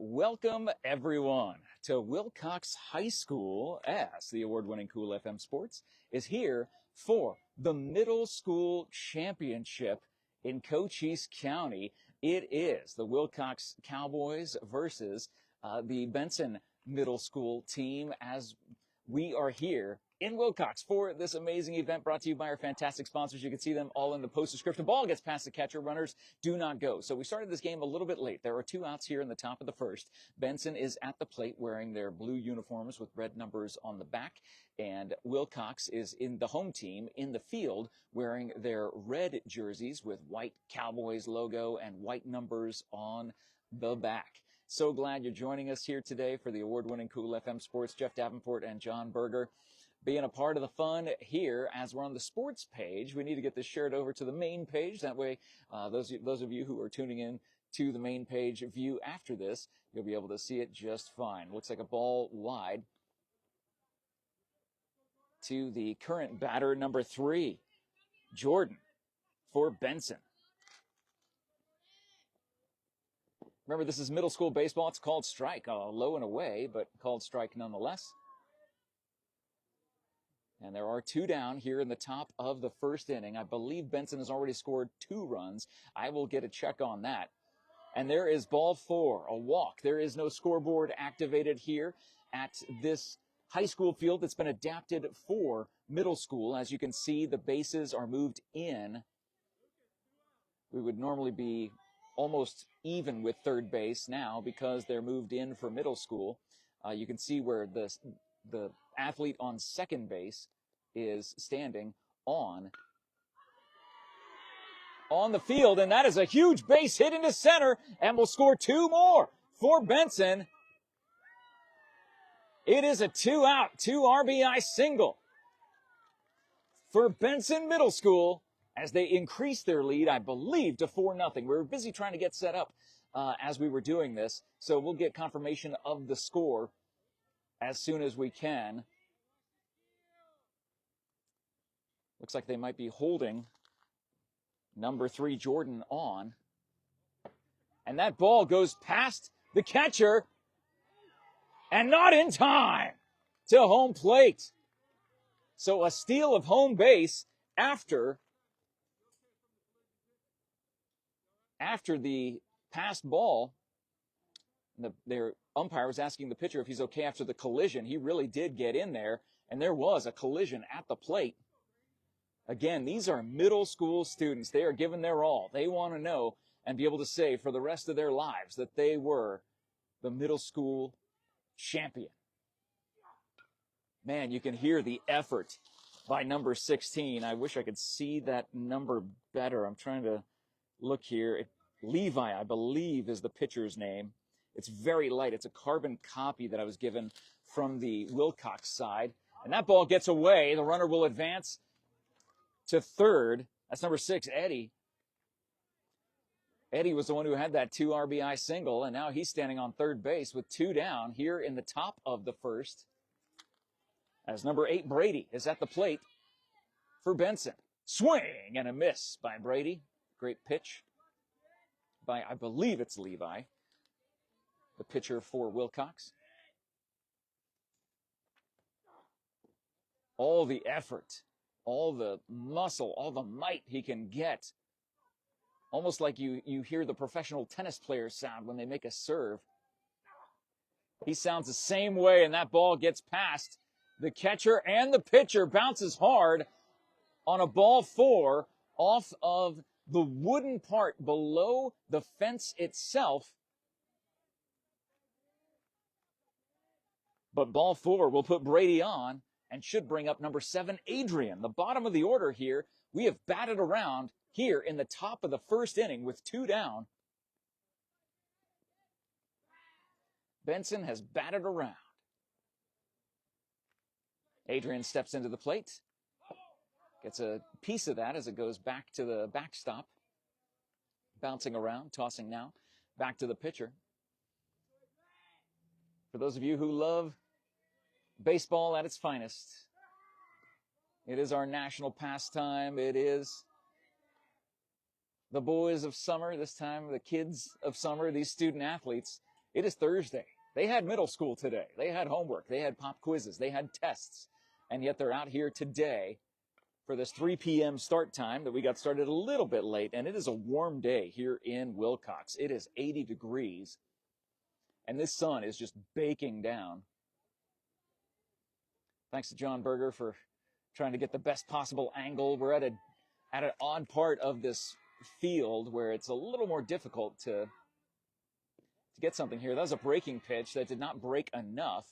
Welcome, everyone, to WILLCOX High School, as the award-winning Cool FM Sports is here for the Middle School Championship in Cochise County. It is the WILLCOX Cowboys versus the Benson Middle School team, as we are here in WILLCOX for this amazing event brought to you by our fantastic sponsors. You can see them all in the post-description. Ball gets past the catcher. Runners do not go. So we started this game a little bit late. There are two outs here in the top of the first. Benson is at the plate wearing their blue uniforms with red numbers on the back. And WILLCOX is in the home team in the field wearing their red jerseys with white Cowboys logo and white numbers on the back. So glad you're joining us here today for the award-winning Cool FM Sports. Jeff Davenport and John Berger being a part of the fun here as we're on the sports page. We need to get this shared over to the main page. That way, those of you who are tuning in to the main page view after this, you'll be able to see it just fine. Looks like a ball wide to the current batter, number 3, Jordan, for Benson. Remember, this is middle school baseball. It's called strike, low and away, but called strike nonetheless. And there are 2 down here in the top of the first inning. I believe Benson has already scored 2 runs. I will get a check on that. And there is ball 4, a walk. There is no scoreboard activated here at this high school field that's been adapted for middle school. As you can see, the bases are moved in. We would normally be almost even with third base now because they're moved in for middle school. You can see where the athlete on second base is standing on the field, and that is a huge base hit into center, and will score 2 more for Benson. It is a 2-out, 2 RBI single for Benson Middle School as they increase their lead, I believe, to 4-0. We were busy trying to get set up as we were doing this, so we'll get confirmation of the score as soon as we can. Looks like they might be holding number 3, Jordan, on. And that ball goes past the catcher and not in time to home plate. So a steal of home base after the passed ball. Their umpire was asking the pitcher if he's okay after the collision. He really did get in there, and there was a collision at the plate. Again, these are middle school students. They are giving their all. They want to know and be able to say for the rest of their lives that they were the middle school champion. Man, you can hear the effort by number 16. I wish I could see that number better. I'm trying to look here. Levi, I believe, is the pitcher's name. It's very light. It's a carbon copy that I was given from the WILLCOX side. And that ball gets away. The runner will advance to third. That's number 6, Eddie. Eddie was the one who had that 2 RBI single, and now he's standing on third base with 2 down here in the top of the first. As number 8, Brady, is at the plate for Benson. Swing and a miss by Brady. Great pitch by, I believe it's Levi, the pitcher for WILLCOX. All the effort, all the muscle, all the might he can get. Almost like you hear the professional tennis players sound when they make a serve. He sounds the same way, and that ball gets past the catcher and the pitcher. Bounces hard on a ball 4 off of the wooden part below the fence itself. But ball 4 will put Brady on and should bring up number 7, Adrian. The bottom of the order here. We have batted around here in the top of the first inning with 2 down. Benson has batted around. Adrian steps into the plate. Gets a piece of that as it goes back to the backstop. Bouncing around, tossing now. Back to the pitcher. For those of you who love baseball at its finest, it is our national pastime. It is the boys of summer, this time the kids of summer, these student athletes It is Thursday. They had middle school today. They had homework. They had pop quizzes. They had tests. And yet they're out here today for this 3 p.m. start time that we got started a little bit late. And it is a warm day here in WILLCOX. It is 80 degrees. And this sun is just baking down. Thanks to John Berger for trying to get the best possible angle. We're at an odd part of this field where it's a little more difficult to get something here. That was a breaking pitch that did not break enough.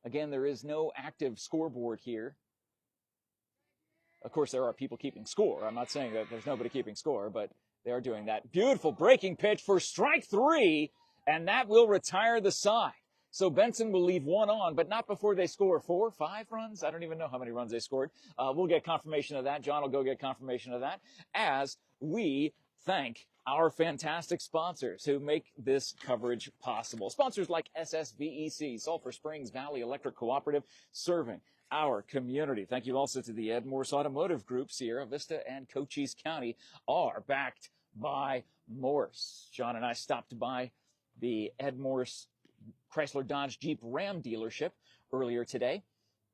Again, there is no active scoreboard here. Of course, there are people keeping score. I'm not saying that there's nobody keeping score, but they are doing that. Beautiful breaking pitch for strike 3, and that will retire the side. So Benson will leave one on, but not before they score 4, 5 runs. I don't even know how many runs they scored. We'll get confirmation of that. John will go get confirmation of that as we thank our fantastic sponsors who make this coverage possible. Sponsors like SSVEC, Sulphur Springs Valley Electric Cooperative, serving our community. Thank you also to the MORSE Automotive Group. Sierra Vista and Cochise County are backed by Morse. John and I stopped by the Morse Chrysler Dodge Jeep Ram dealership earlier today,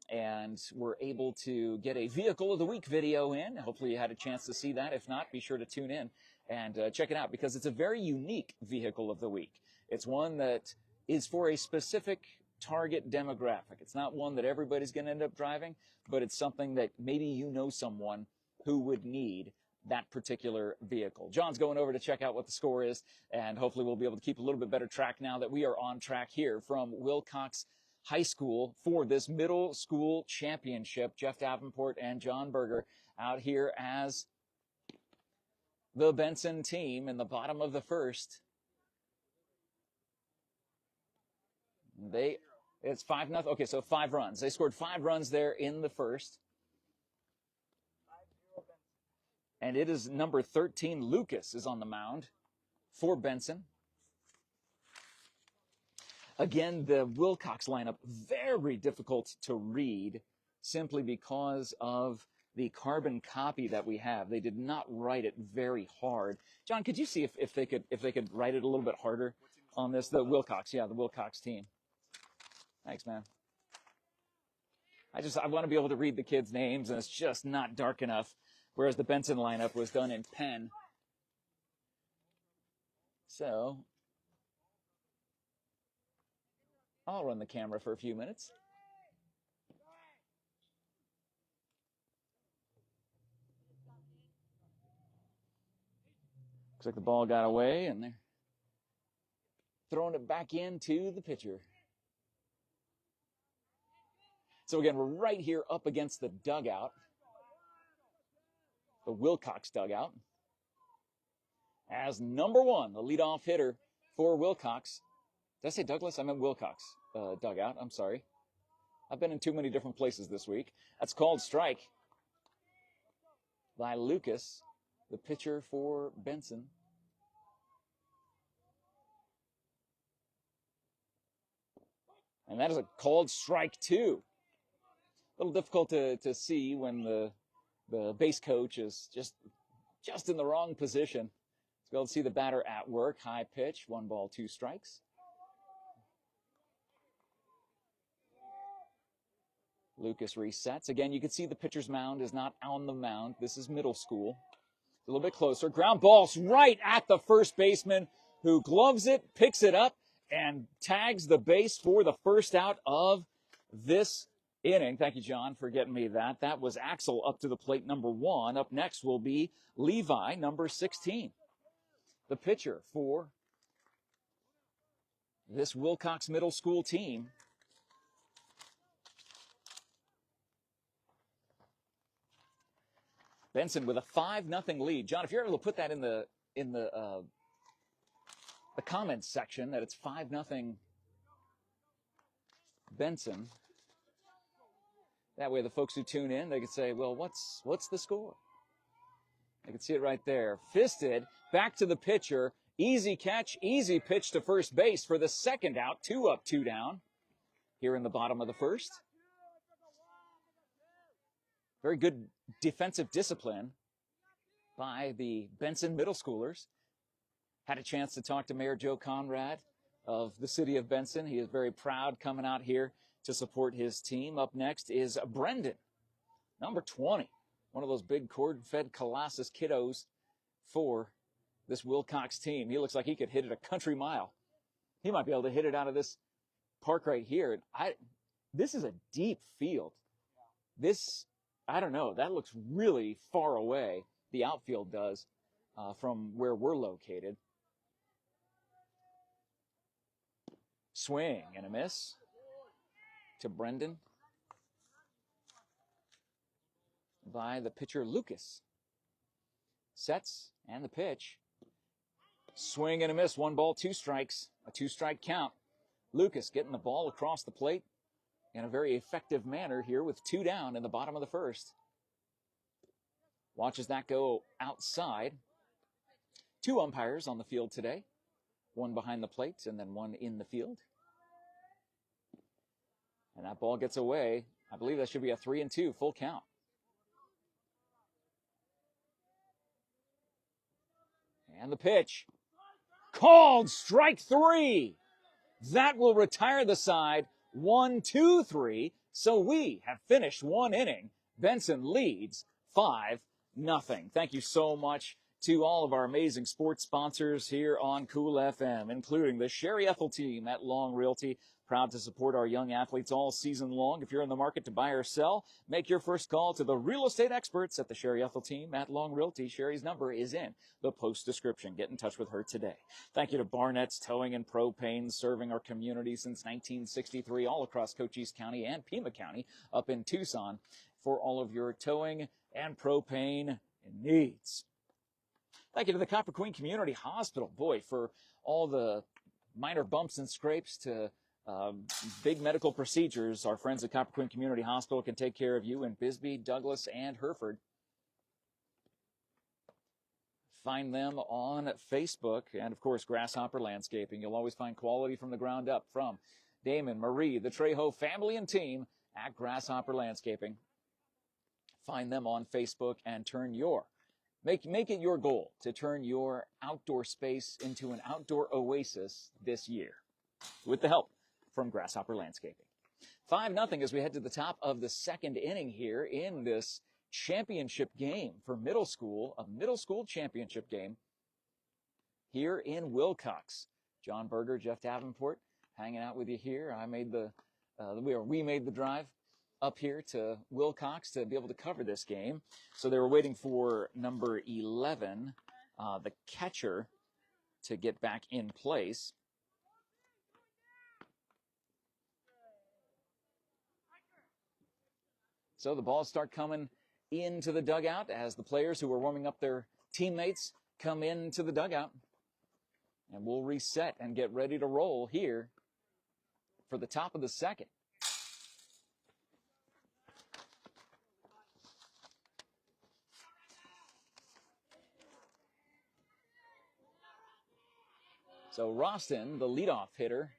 and we're able to get a Vehicle of the Week video in. Hopefully you had a chance to see that. If not, be sure to tune in and check it out, because it's a very unique Vehicle of the Week. It's one that is for a specific target demographic. It's not one that everybody's going to end up driving, but it's something that maybe you know someone who would need that particular vehicle. John's going over to check out what the score is, and hopefully we'll be able to keep a little bit better track now that we are on track here from WILLCOX High School for this middle school championship. Jeff Davenport and John Berger out here as the Benson team in the bottom of the first. It's 5-0. Okay, so 5 runs. They scored 5 runs there in the first. And it is number 13, Lucas, is on the mound for Benson. Again, the WILLCOX lineup, very difficult to read simply because of the carbon copy that we have. They did not write it very hard. John, could you see if they could write it a little bit harder on this? The WILLCOX, yeah, the WILLCOX team. Thanks, man. I want to be able to read the kids' names, and it's just not dark enough, whereas the Benson lineup was done in pen. So I'll run the camera for a few minutes. Looks like the ball got away, and they're throwing it back into the pitcher. So again, we're right here up against the dugout, the WILLCOX dugout, as number 1, the leadoff hitter for WILLCOX. Did I say Douglas? I meant WILLCOX dugout. I'm sorry. I've been in too many different places this week. That's called strike by Lucas, the pitcher for Benson. And that is a called strike 2. A little difficult to see when the base coach is just in the wrong position. To be able to see the batter at work. High pitch, 1 ball, 2 strikes. Lucas resets. Again, you can see the pitcher's mound is not on the mound. This is middle school. A little bit closer. Ground balls right at the first baseman, who gloves it, picks it up, and tags the base for the first out of this inning. Thank you, John, for getting me that. That was Axel up to the plate, number 1. Up next will be Levi, number 16. The pitcher for this WILLCOX middle school team. Benson with a 5-0 lead. John, if you're able to put that in the comments section, that it's 5-0 Benson. That way the folks who tune in, they could say, well, what's the score? I can see it right there. Fisted, back to the pitcher. Easy catch, easy pitch to first base for the second out. 2 up, 2 down here in the bottom of the first. Very good defensive discipline by the Benson middle schoolers. Had a chance to talk to Mayor Joe Conrad of the city of Benson. He is very proud coming out here to support his team. Up next is Brendan, number 20, one of those big cord-fed Colossus kiddos for this WILLCOX team. He looks like he could hit it a country mile. He might be able to hit it out of this park right here. This is a deep field. This, I don't know, that looks really far away. The outfield does from where we're located. Swing and a miss to Brendan by the pitcher Lucas. Sets and the pitch. Swing and a miss. 1 ball, 2 strikes. A 2-strike count. Lucas getting the ball across the plate in a very effective manner here with 2 down in the bottom of the first. Watches that go outside. 2 umpires on the field today. 1 behind the plate and then 1 in the field. And that ball gets away. I believe that should be a 3-2, full count. And the pitch. Called strike 3. That will retire the side 1-2-3. So we have finished 1 inning. Benson leads 5-0. Thank you so much to all of our amazing sports sponsors here on Cool FM, including the Sherry Ethel team at Long Realty. Proud to support our young athletes all season long. If you're in the market to buy or sell, make your first call to the real estate experts at the Sherry Ethel team at Long Realty. Sherry's number is in the post description. Get in touch with her today. Thank you to BARNETT'S Towing and Propane, serving our community since 1963 all across Cochise County and Pima County up in Tucson for all of your towing and propane needs. Thank you to the Copper Queen Community Hospital, boy, for all the minor bumps and scrapes to big medical procedures. Our friends at Copper Queen Community Hospital can take care of you in Bisbee, Douglas, and Hereford. Find them on Facebook and, of course, Grasshopper Landscaping. You'll always find quality from the ground up from Damon, Marie, the Trejo family and team at Grasshopper Landscaping. Find them on Facebook and make it your goal to turn your outdoor space into an outdoor oasis this year with the help from Grasshopper Landscaping. 5-0 as we head to the top of the 2nd inning here in this championship game for middle school, a middle school championship game here in WILLCOX. John Berger, Jeff Davenport hanging out with you here. We made the drive up here to WILLCOX to be able to cover this game. So they were waiting for number 11, the catcher, to get back in place. So the balls start coming into the dugout as the players who were warming up their teammates come into the dugout. And we'll reset and get ready to roll here for the top of the 2nd. So Roston, the leadoff hitter,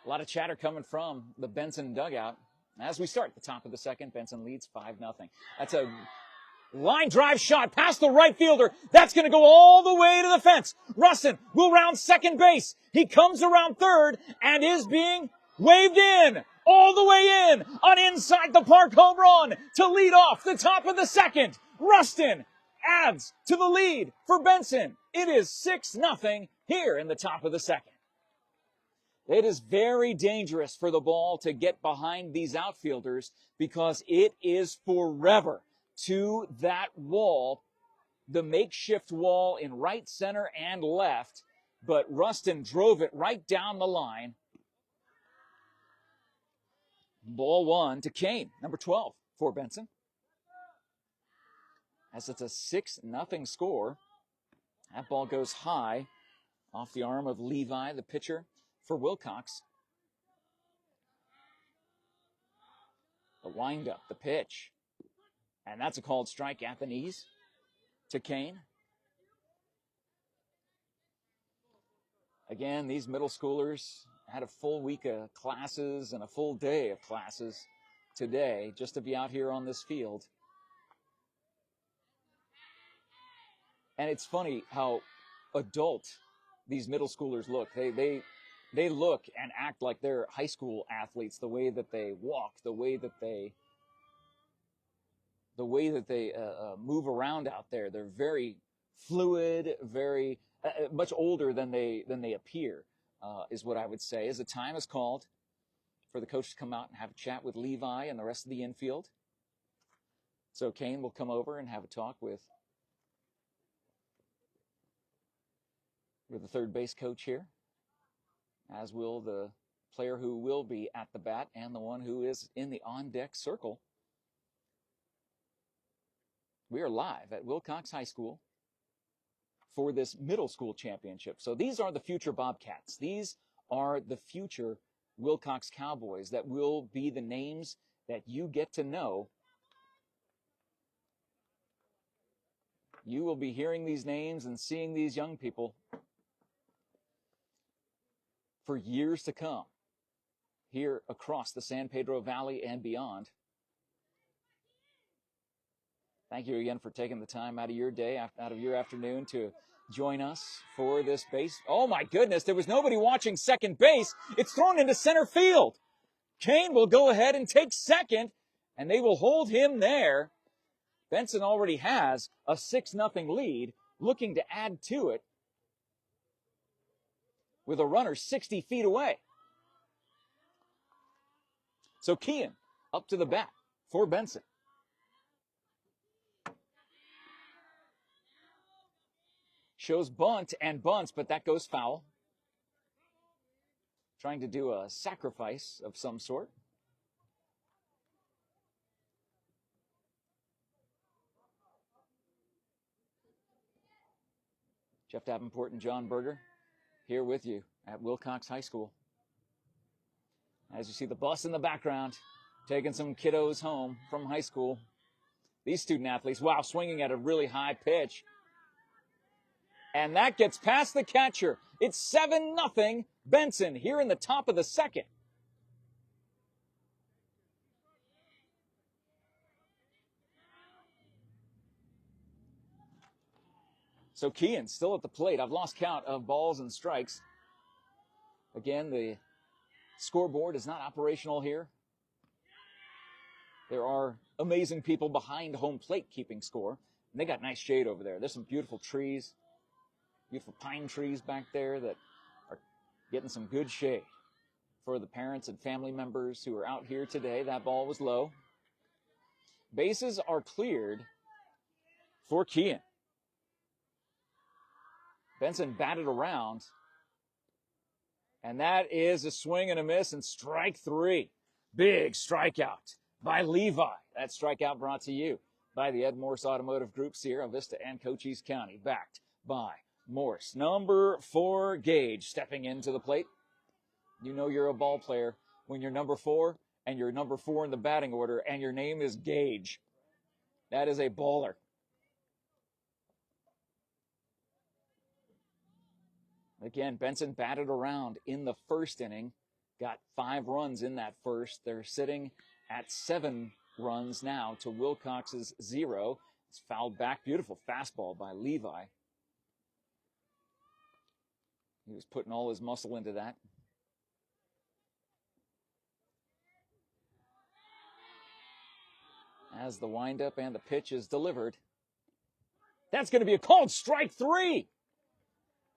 a lot of chatter coming from the Benson dugout. As we start the top of the 2nd, Benson leads 5-0. That's a line drive shot past the right fielder. That's going to go all the way to the fence. Rustin will round second base. He comes around third and is being waved in. All the way in. An inside the park home run to lead off the top of the 2nd. Rustin adds to the lead for Benson. It is 6-0 here in the top of the 2nd. It is very dangerous for the ball to get behind these outfielders because it is forever to that wall, the makeshift wall in right center and left, but Rustin drove it right down the line. Ball 1 to Kane, number 12 for Benson. As it's a 6-0 score, that ball goes high off the arm of Levi, the pitcher for WILLCOX. The windup, the pitch. And that's a called strike at the knees to Kane. Again, these middle schoolers had a full week of classes and a full day of classes today just to be out here on this field. And it's funny how adult these middle schoolers look. They look and act like they're high school athletes, the way that they walk, the way that they move around out there. They're very fluid, very much older than they appear, is what I would say. As the time is called for the coach to come out and have a chat with Levi and the rest of the infield. So Kane will come over and have a talk with the third base coach here, as will the player who will be at the bat and the one who is in the on-deck circle. We are live at WILLCOX High School for this middle school championship. So these are the future Bobcats. These are the future WILLCOX Cowboys that will be the names that you get to know. You will be hearing these names and seeing these young people for years to come here across the San Pedro Valley and beyond. Thank you again for taking the time out of your day, out of your afternoon to join us for this base. Oh my goodness, there was nobody watching second base. It's thrown into center field. Kane will go ahead and take second, and they will hold him there. Benson already has a 6-0 lead, looking to add to it with a runner 60 feet away. So Kean up to the bat for Benson. Shows bunt and bunts, but that goes foul. Trying to do a sacrifice of some sort. Jeff Davenport and John Berger here with you at WILLCOX High School. As you see the bus in the background, taking some kiddos home from high school. These student athletes, wow, swinging at a really high pitch. And that gets past the catcher. It's 7-0 Benson here in the top of the second. So Kean still at the plate. I've lost count of balls and strikes. Again, the scoreboard is not operational here. There are amazing people behind home plate keeping score. And they got nice shade over there. There's some beautiful trees, beautiful pine trees back there that are getting some good shade for the parents and family members who are out here today. That ball was low. Bases are cleared for Kean. Benson batted around, and that is a swing and a miss, and strike three. Big strikeout by Levi. That strikeout brought to you by the MORSE Automotive Group, Sierra Vista and Cochise County, backed by Morse. Number 4, Gage, stepping into the plate. You know you're a ball player when you're number 4, and you're number 4 in the batting order, and your name is Gage. That is a baller. Again, Benson batted around in the first inning, got 5 runs in that first. They're sitting at 7 runs now to WILLCOX's 0. It's fouled back. Beautiful fastball by Levi. He was putting all his muscle into that. As the windup and the pitch is delivered, that's going to be a called strike 3.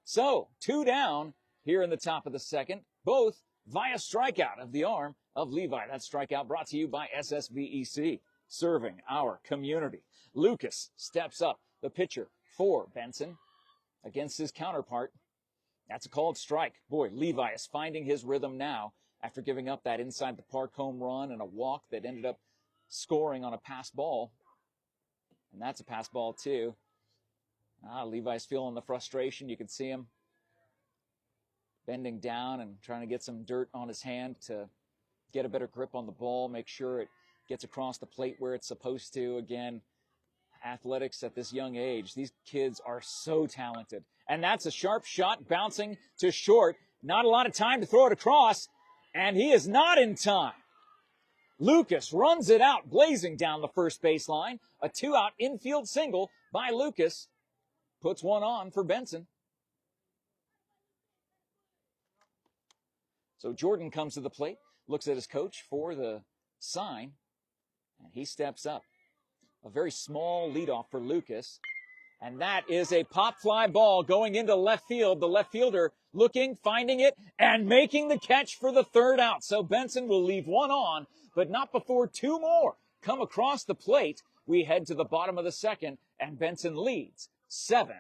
So, 2 down here in the top of the second, both via strikeout of the arm of Levi. That strikeout brought to you by SSVEC, serving our community. Lucas steps up, the pitcher for Benson, against his counterpart. That's a called strike. Boy, Levi is finding his rhythm now after giving up that inside the park home run and a walk that ended up scoring on a pass ball. And that's a pass ball too. Levi's feeling the frustration. You can see him bending down and trying to get some dirt on his hand to get a better grip on the ball, make sure it gets across the plate where it's supposed to. Again, athletics at this young age. These kids are so talented. And that's a sharp shot bouncing to short. Not a lot of time to throw it across, and he is not in time. Lucas runs it out, blazing down the first baseline. A 2-out infield single by Lucas puts one on for Benson. So Jordan comes to the plate, looks at his coach for the sign, and he steps up. A very small leadoff for Lucas. And that is a pop fly ball going into left field. The left fielder looking, finding it, and making the catch for the third out. So Benson will leave one on, but not before two more come across the plate. We head to the bottom of the second, and Benson leads 7-0.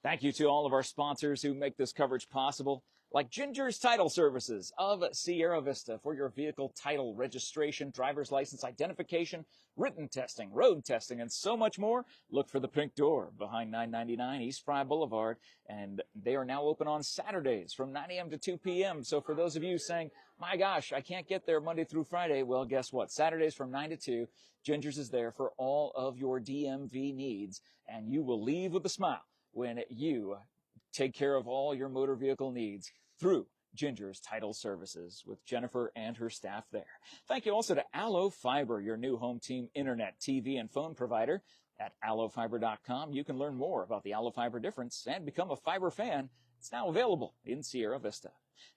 Thank you to all of our sponsors who make this coverage possible, like Ginger's Title Services of Sierra Vista for your vehicle title registration, driver's license identification, written testing, road testing, and so much more. Look for the pink door behind 999 East Fry Boulevard, and they are now open on Saturdays from 9 a.m. to 2 p.m. So for those of you saying, my gosh, I can't get there Monday through Friday, well, guess what? Saturdays from 9 to 2, Ginger's is there for all of your DMV needs, and you will leave with a smile when you take care of all your motor vehicle needs through Ginger's Title Services with Jennifer and her staff there. Thank you also to Allo Fiber, your new home team internet, TV, and phone provider. At allofiber.com, you can learn more about the Allo Fiber difference and become a fiber fan. It's now available in Sierra Vista.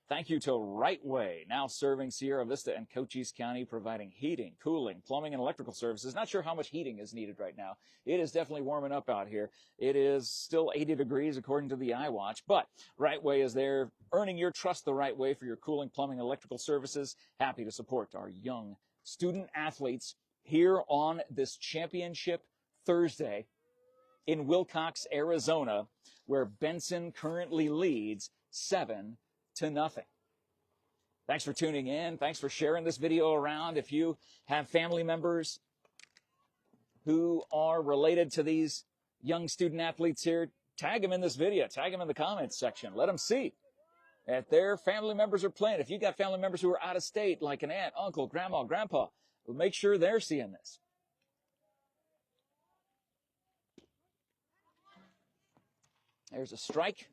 Thank you to Right Way, now serving Sierra Vista and Cochise County, providing heating, cooling, plumbing, and electrical services. Not sure how much heating is needed right now. It is definitely warming up out here. It is still 80 degrees according to the iWatch, but Right Way is there, earning your trust the right way for your cooling, plumbing, and electrical services. Happy to support our young student athletes here on this championship Thursday in WILLCOX, Arizona, where Benson currently leads 7-0. Thanks for tuning in. Thanks for sharing this video around. If you have family members who are related to these young student athletes here, tag them in this video. Tag them in the comments section. Let them see that their family members are playing. If you got family members who are out of state, like an aunt, uncle, grandma, grandpa, well, make sure they're seeing this. There's a strike.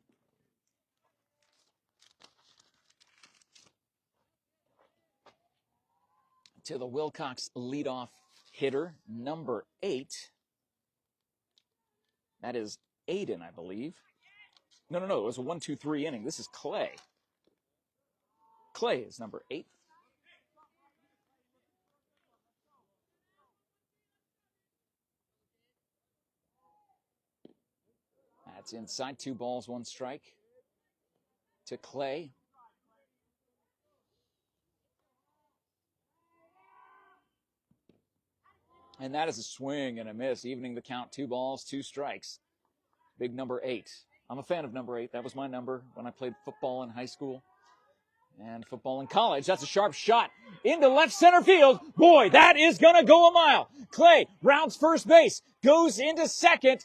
To the WILLCOX leadoff hitter, number 8. That is Aiden, I believe. No, it was a 1-2-3 inning. This is Clay. Clay is number 8. That's inside, 2 balls, 1 strike to Clay. And that is a swing and a miss, evening the count, 2 balls, 2 strikes. Big number 8. I'm a fan of number 8. That was my number when I played football in high school and football in college. That's a sharp shot into left center field. Boy, that is going to go a mile. Clay rounds first base, goes into second,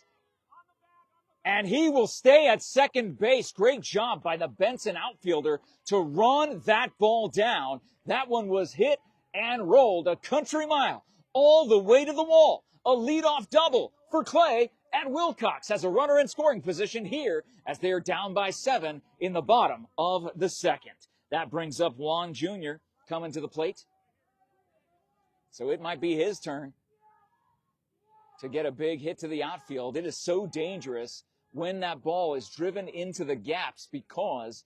and he will stay at second base. Great job by the Benson outfielder to run that ball down. That one was hit and rolled a country mile all the way to the wall. A leadoff double for Clay, and WILLCOX has a runner in scoring position here as they are down by 7 in the bottom of the second. That brings up Juan Jr. coming to the plate. So it might be his turn to get a big hit to the outfield. It is so dangerous when that ball is driven into the gaps because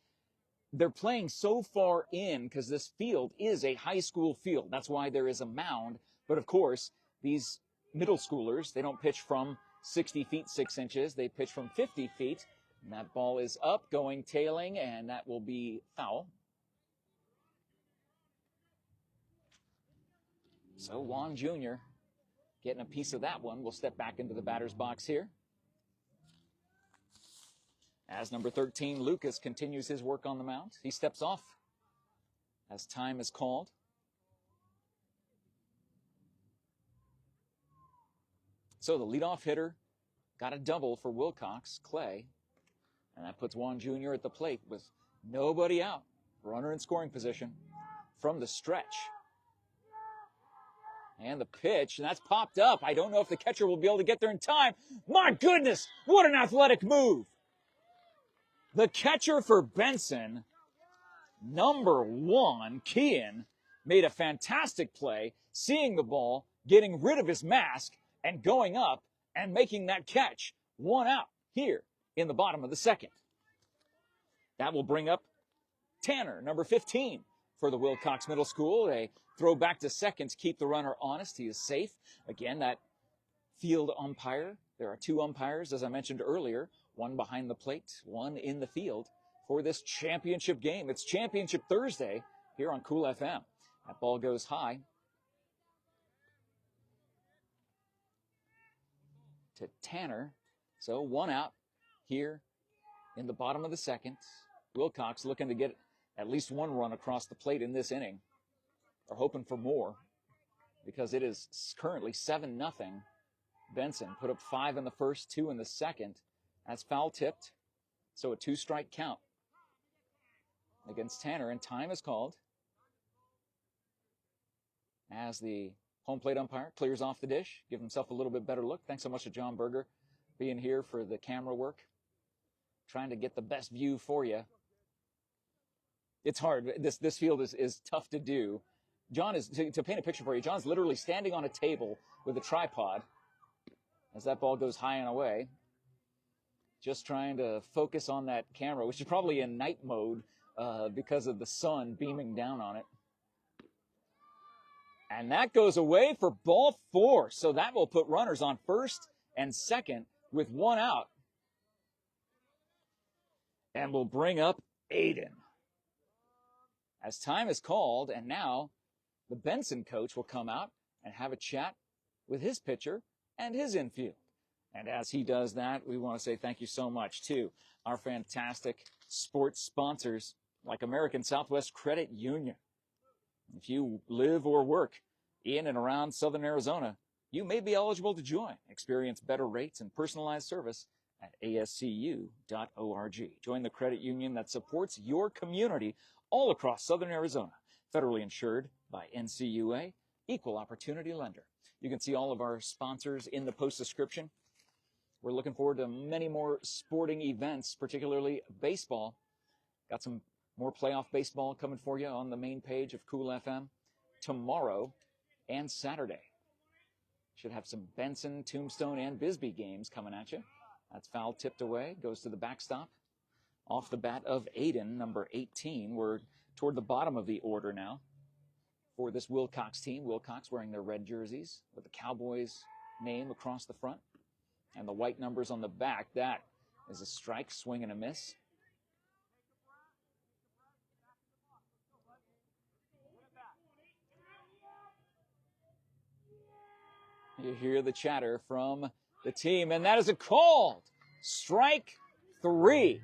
they're playing so far in, because this field is a high school field. That's why there is a mound. But of course, these middle schoolers, they don't pitch from 60 feet 6 inches. They pitch from 50 feet. And that ball is up, going tailing, and that will be foul. So Juan Jr. getting a piece of that one. We'll step back into the batter's box here. As number 13, Lucas continues his work on the mound. He steps off as time is called. So the leadoff hitter got a double for WILLCOX, Clay, and that puts Juan Jr. at the plate with nobody out. Runner in scoring position from the stretch. And the pitch, and that's popped up. I don't know if the catcher will be able to get there in time. My goodness, what an athletic move. The catcher for Benson, number 1, Kean, made a fantastic play, seeing the ball, getting rid of his mask, and going up and making that catch. 1 out here in the bottom of the second. That will bring up Tanner, number 15, for the WILLCOX Middle School. A throw back to second to keep the runner honest. He is safe. Again, that field umpire. There are 2 umpires, as I mentioned earlier, one behind the plate, one in the field for this championship game. It's Championship Thursday here on Cool FM. That ball goes high to Tanner. So 1 out here in the bottom of the second. WILLCOX looking to get at least 1 run across the plate in this inning. They're hoping for more because it is currently 7-0. Benson put up 5 in the first, 2 in the second. That's foul tipped. So a 2-strike count against Tanner, and time is called as the home plate umpire clears off the dish, give himself a little bit better look. Thanks so much to John Berger being here for the camera work, trying to get the best view for you. It's hard. This field is tough to do. John is, to paint a picture for you, John's literally standing on a table with a tripod as that ball goes high and away, just trying to focus on that camera, which is probably in night mode because of the sun beaming down on it. And that goes away for ball 4. So that will put runners on first and second with 1 out. And will bring up Aiden. As time is called, and now the Benson coach will come out and have a chat with his pitcher and his infield. And as he does that, we want to say thank you so much to our fantastic sports sponsors like American Southwest Credit Union. If you live or work in and around Southern Arizona, you may be eligible to join. Experience better rates and personalized service at ascu.org. Join the credit union that supports your community all across Southern Arizona. Federally insured by NCUA, equal opportunity lender. You can see all of our sponsors in the post description. We're looking forward to many more sporting events, particularly baseball. Got some more playoff baseball coming for you on the main page of Cool FM tomorrow and Saturday. Should have some Benson, Tombstone, and Bisbee games coming at you. That's foul tipped away, goes to the backstop. Off the bat of Aiden, number 18. We're toward the bottom of the order now for this WILLCOX team. WILLCOX wearing their red jerseys with the Cowboys name across the front and the white numbers on the back. That is a strike, swing and a miss. You hear the chatter from the team, and that is a called strike 3.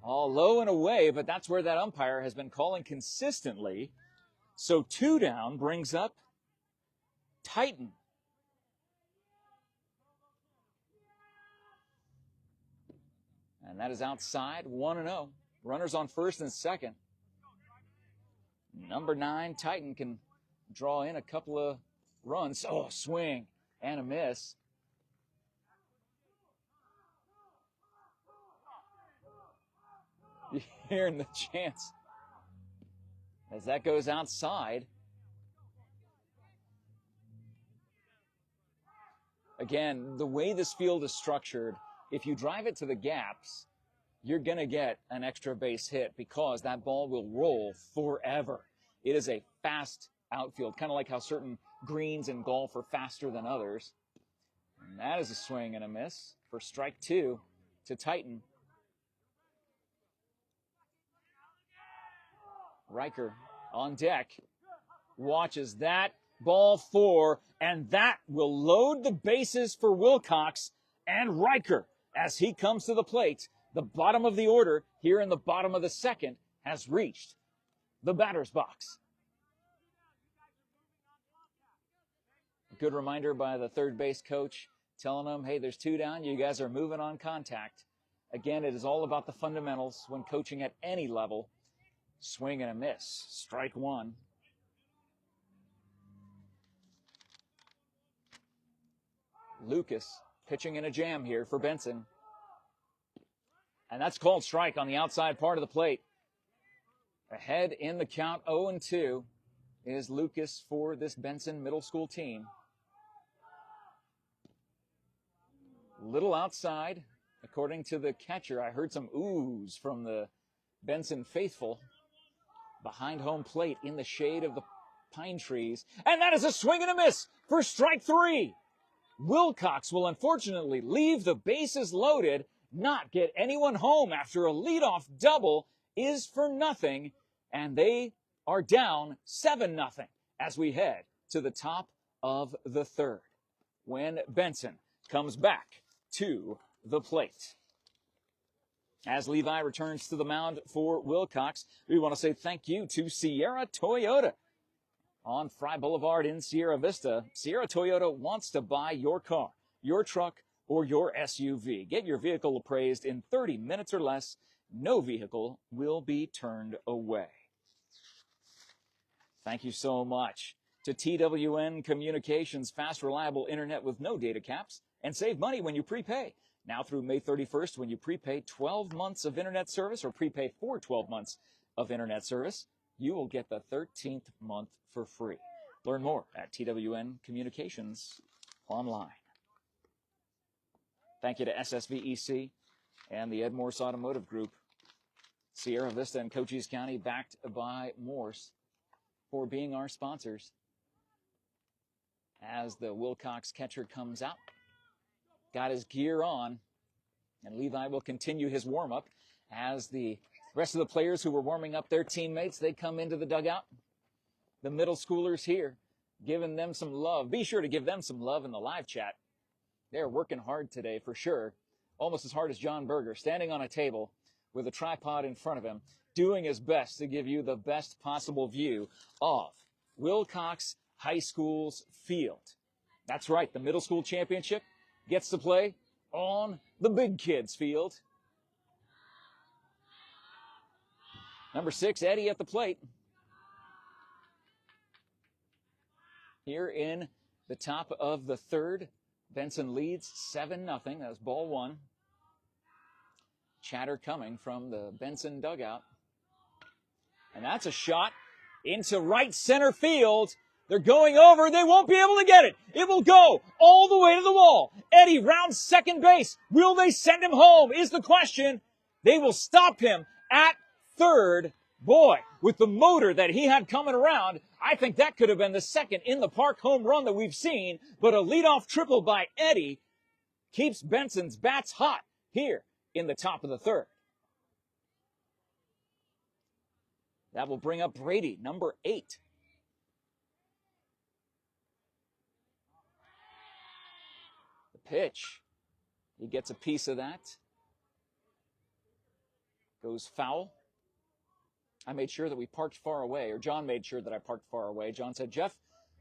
All low and away, but that's where that umpire has been calling consistently. So 2 down brings up Titan. And that is outside, 1-0. Runners on first and second. Number 9, Titan, can draw in a couple of runs. Oh, swing and a miss. You're hearing the chants as that goes outside. Again, the way this field is structured, if you drive it to the gaps, you're going to get an extra base hit because that ball will roll forever. It is a fast outfield, kind of like how certain greens in golf are faster than others. And that is a swing and a miss for strike 2 to Titan. Riker on deck, watches that, ball 4, and that will load the bases for WILLCOX and Riker as he comes to the plate. The bottom of the order here in the bottom of the second has reached the batter's box. A good reminder by the third base coach telling them, hey, there's 2 down, you guys are moving on contact. Again, it is all about the fundamentals when coaching at any level. Swing and a miss. Strike 1. Lucas pitching in a jam here for Benson. And that's called strike on the outside part of the plate. Ahead in the count, 0-2 is Lucas for this Benson middle school team. little outside. According to the catcher, I heard some oohs from the Benson faithful behind home plate in the shade of the pine trees. And that is a swing and a miss for strike 3. WILLCOX will unfortunately leave the bases loaded, not get anyone home after a leadoff double is for nothing, and they are down 7-0 as we head to the top of the third when Benson comes back to the plate. As Levi returns to the mound for WILLCOX, we want to say thank you to Sierra Toyota. On Fry Boulevard in Sierra Vista, Sierra Toyota wants to buy your car, your truck, or your SUV. Get your vehicle appraised in 30 minutes or less. No vehicle will be turned away. Thank you so much to TWN Communications, fast, reliable internet with no data caps, and save money when you prepay. Now through May 31st, when you prepay 12 months of internet service or prepay for 12 months of internet service, you will get the 13th month for free. Learn more at TWN Communications online. Thank you to SSVEC and the MORSE Automotive Group, Sierra Vista and Cochise County, backed by MORSE, for being our sponsors. As the WILLCOX catcher comes out, got his gear on, and Levi will continue his warm-up as the rest of the players who were warming up their teammates, they come into the dugout. The middle schoolers here, giving them some love. Be sure to give them some love in the live chat. They're working hard today for sure, almost as hard as John Berger, standing on a table with a tripod in front of him, doing his best to give you the best possible view of WILLCOX High School's field. That's right, the middle school championship gets to play on the big kids' field. Number 6, Eddie at the plate. Here in the top of the third, Benson leads 7-0. That was ball 1. Chatter coming from the Benson dugout. And that's a shot into right center field. They're going over. They won't be able to get it. It will go all the way to the wall. Eddie rounds second base. Will they send him home is the question. They will stop him at third. Boy, with the motor that he had coming around, I think that could have been the second in the park home run that we've seen. But a leadoff triple by Eddie keeps Benson's bats hot here in the top of the third. That will bring up Brady, number 8. The pitch. He gets a piece of that. Goes foul. I made sure that we parked far away, or John made sure that I parked far away. John said, Jeff,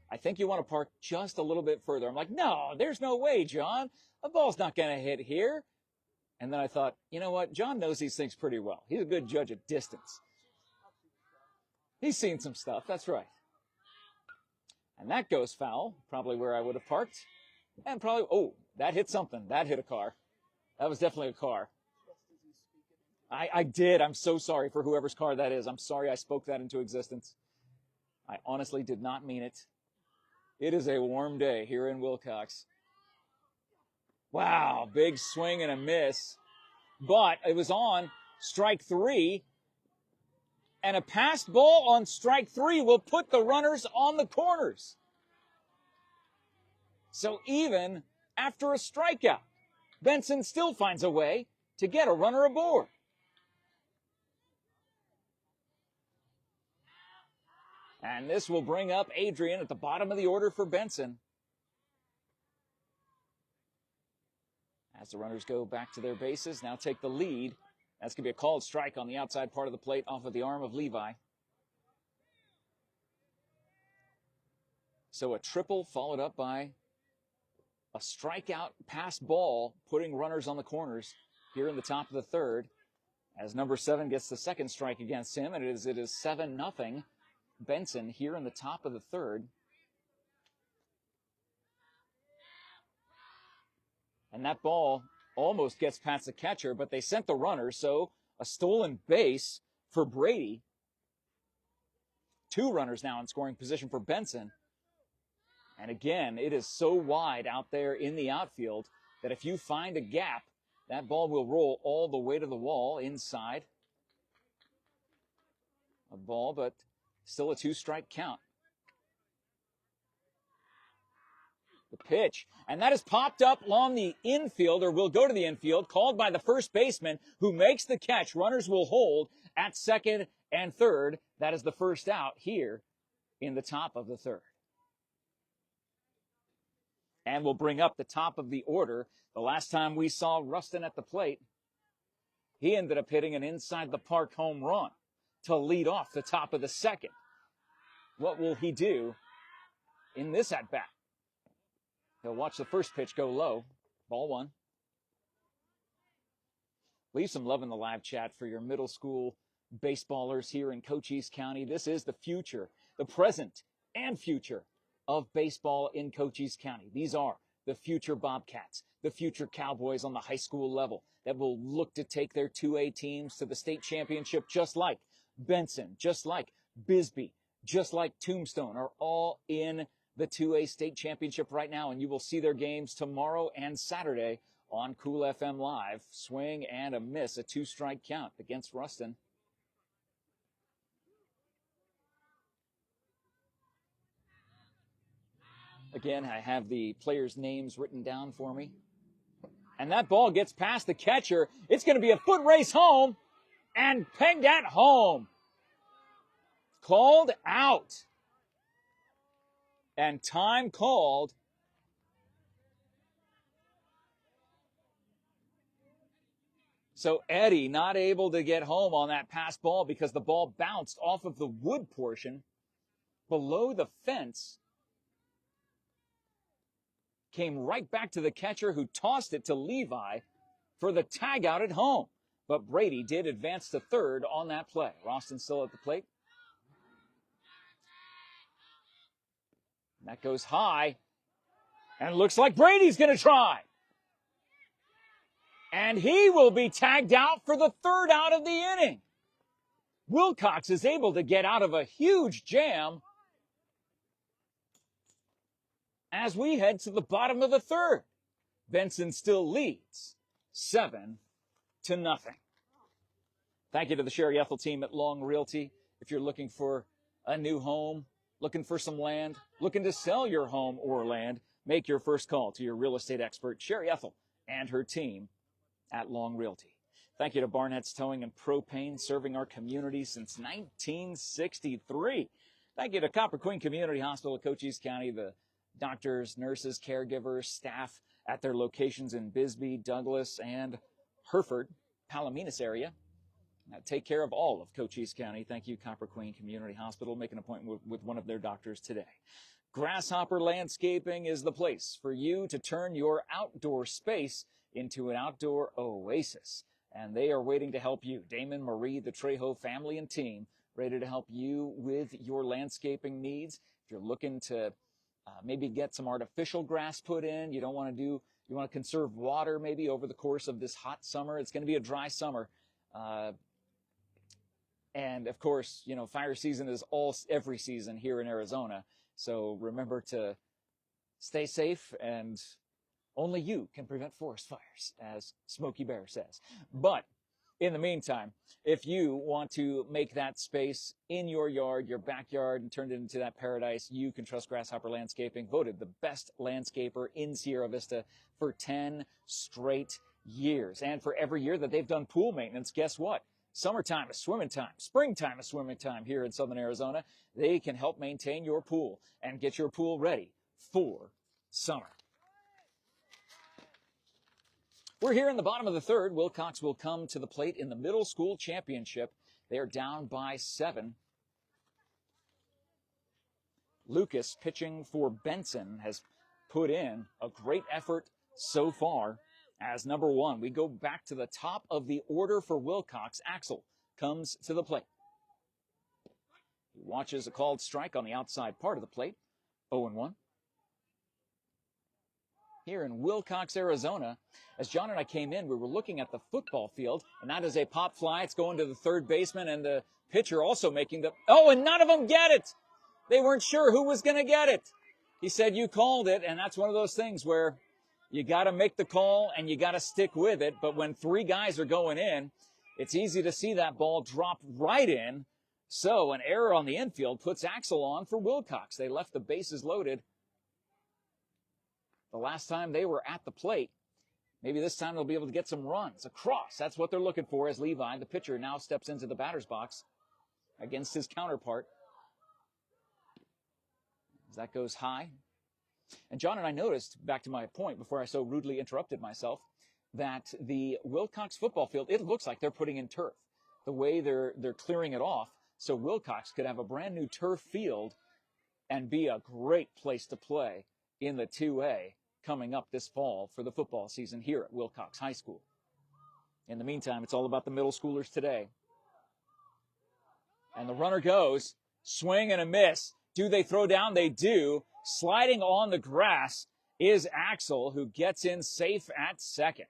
I think you want to park just a little bit further. I'm like, no, there's no way, John. A ball's not going to hit here. And then I thought, you know what? John knows these things pretty well. He's a good judge of distance. He's seen some stuff. That's right. And that goes foul, probably where I would have parked. And probably, oh, that hit something. That hit a car. That was definitely a car. I did. I'm so sorry for whoever's car that is. I'm sorry I spoke that into existence. I honestly did not mean it. It is a warm day here in WILLCOX. Wow, big swing and a miss. But it was on strike 3. And a passed ball on strike 3 will put the runners on the corners. So even after a strikeout, Benson still finds a way to get a runner aboard. And this will bring up Adrian at the bottom of the order for Benson. As the runners go back to their bases, now take the lead. That's going to be a called strike on the outside part of the plate off of the arm of Levi. So a triple followed up by a strikeout pass ball, putting runners on the corners here in the top of the third. As number 7 gets the second strike against him, and it is 7-0. Benson here in the top of the third. And that ball almost gets past the catcher, but they sent the runner, so a stolen base for Brady. 2 runners now in scoring position for Benson. And again, it is so wide out there in the outfield that if you find a gap, that ball will roll all the way to the wall inside. A ball, but still a 2-strike count. The pitch, and that is popped up along the infield, or will go to the infield, called by the first baseman, who makes the catch. Runners will hold at second and third. That is the first out here in the top of the third. And we'll bring up the top of the order. The last time we saw Rustin at the plate, he ended up hitting an inside-the-park home run to lead off the top of the second. What will he do in this at-bat? He'll watch the first pitch go low. Ball 1. Leave some love in the live chat for your middle school baseballers here in Cochise County. This is the future, the present and future of baseball in Cochise County. These are the future Bobcats, the future Cowboys on the high school level that will look to take their 2A teams to the state championship, just like Benson, just like Bisbee, just like Tombstone are all in the 2A state championship right now, and you will see their games tomorrow and Saturday on Cool FM Live. Swing and a miss, a 2-strike count against Rustin. Again, I have the players' names written down for me. And that ball gets past the catcher. It's going to be a foot race home, and pegged at home. Called out. And time called. So Eddie not able to get home on that pass ball because the ball bounced off of the wood portion below the fence. Came right back to the catcher, who tossed it to Levi for the tag out at home. But Brady did advance to third on that play. Roston still at the plate. And that goes high. And it looks like Brady's going to try. And he will be tagged out for the third out of the inning. WILLCOX is able to get out of a huge jam as we head to the bottom of the third. Benson still leads 7-0. Thank you to the Sherry EHTELL team at Long Realty. If you're looking for a new home, looking for some land, looking to sell your home or land, make your first call to your real estate expert, Sherry EHTELL, and her team at Long Realty. Thank you to BARNETT'S Towing and Propane, serving our community since 1963. Thank you to Copper Queen Community Hospital of Cochise County, the doctors, nurses, caregivers, staff at their locations in Bisbee, Douglas, and Hereford, Palominas area. Take care of all of Cochise County. Thank you, Copper Queen Community Hospital. Make an appointment with one of their doctors today. Grasshopper Landscaping is the place for you to turn your outdoor space into an outdoor oasis. And they are waiting to help you. Damon, Marie, the Trejo family and team, ready to help you with your landscaping needs. If you're looking to maybe get some artificial grass put in, you want to conserve water maybe over the course of this hot summer. It's going to be a dry summer. And of course, fire season is every season here in Arizona. So remember to stay safe, and only you can prevent forest fires, as Smokey Bear says. But in the meantime, if you want to make that space in your yard, your backyard, and turn it into that paradise, you can trust Grasshopper Landscaping, voted the best landscaper in Sierra Vista for 10 straight years. And for every year that they've done pool maintenance, guess what? Summertime is swimming time. Springtime is swimming time here in Southern Arizona. They can help maintain your pool and get your pool ready for summer. We're here in the bottom of the third. WILLCOX will come to the plate in the middle school championship. They're down by 7. Lucas, pitching for Benson, has put in a great effort so far as number 1. We go back to the top of the order for WILLCOX. Axel comes to the plate. He watches a called strike on the outside part of the plate. 0-1. Here in WILLCOX, Arizona, as John and I came in, we were looking at the football field, and that is a pop fly. It's going to the third baseman, and the pitcher also making the... Oh, and none of them get it! They weren't sure who was going to get it. He said, you called it, and that's one of those things where, You got to make the call, and you got to stick with it. But when 3 guys are going in, it's easy to see that ball drop right in. So an error on the infield puts Axel on for WILLCOX. They left the bases loaded the last time they were at the plate. Maybe this time they'll be able to get some runs across. That's what they're looking for as Levi, the pitcher, now steps into the batter's box against his counterpart. As that goes high. And John and I noticed, back to my point before I so rudely interrupted myself, that the WILLCOX football field, it looks like they're putting in turf. The way they're clearing it off, so WILLCOX could have a brand new turf field and be a great place to play in the 2A coming up this fall for the football season here at WILLCOX High School. In the meantime, it's all about the middle schoolers today. And the runner goes, swing and a miss. Do they throw down? They do. Sliding on the grass is Axel, who gets in safe at second.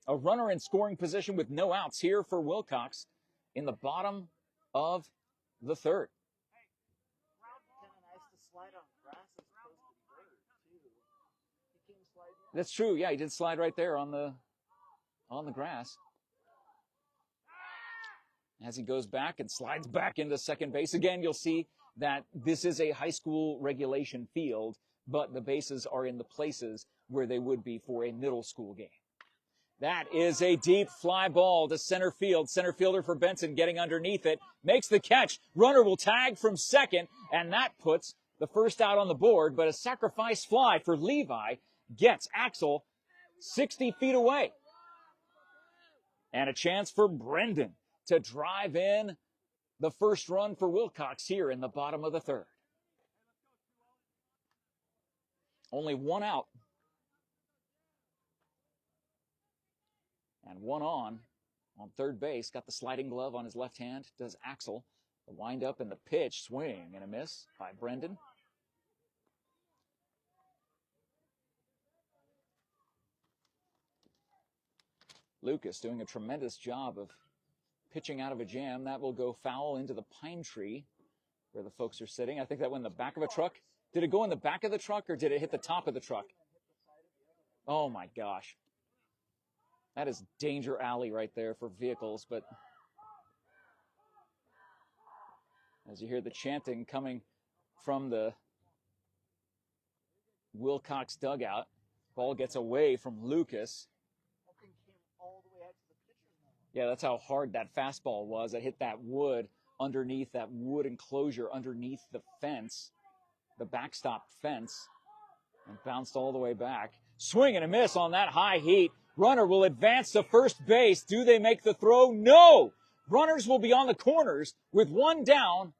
A runner in scoring position with no outs here for WILLCOX in the bottom of the third. That's true. Yeah, he did slide right there on the grass. As he goes back and slides back into second base. Again, you'll see that this is a high school regulation field, but the bases are in the places where they would be for a middle school game. That is a deep fly ball to center field. Center fielder for Benson getting underneath it. Makes the catch. Runner will tag from second, and that puts the first out on the board, but a sacrifice fly for Levi gets Axel 60 feet away. And a chance for Brendan to drive in the first run for WILLCOX here in the bottom of the third. Only 1 out. And 1 on third base. Got the sliding glove on his left hand. Does Axel. The wind up and the pitch. Swing and a miss by Brendan. Lucas doing a tremendous job of pitching out of a jam. That will go foul into the pine tree where the folks are sitting. I think that went in the back of a truck. Did it go in the back of the truck or did it hit the top of the truck? Oh my gosh. That is danger alley right there for vehicles, but as you hear the chanting coming from the WILLCOX dugout, ball gets away from Lucas. Yeah, that's how hard that fastball was. It hit that wood underneath, that wood enclosure underneath the fence, the backstop fence, and bounced all the way back. Swing and a miss on that high heat. Runner will advance to first base. Do they make the throw? No! Runners will be on the corners with 1 down.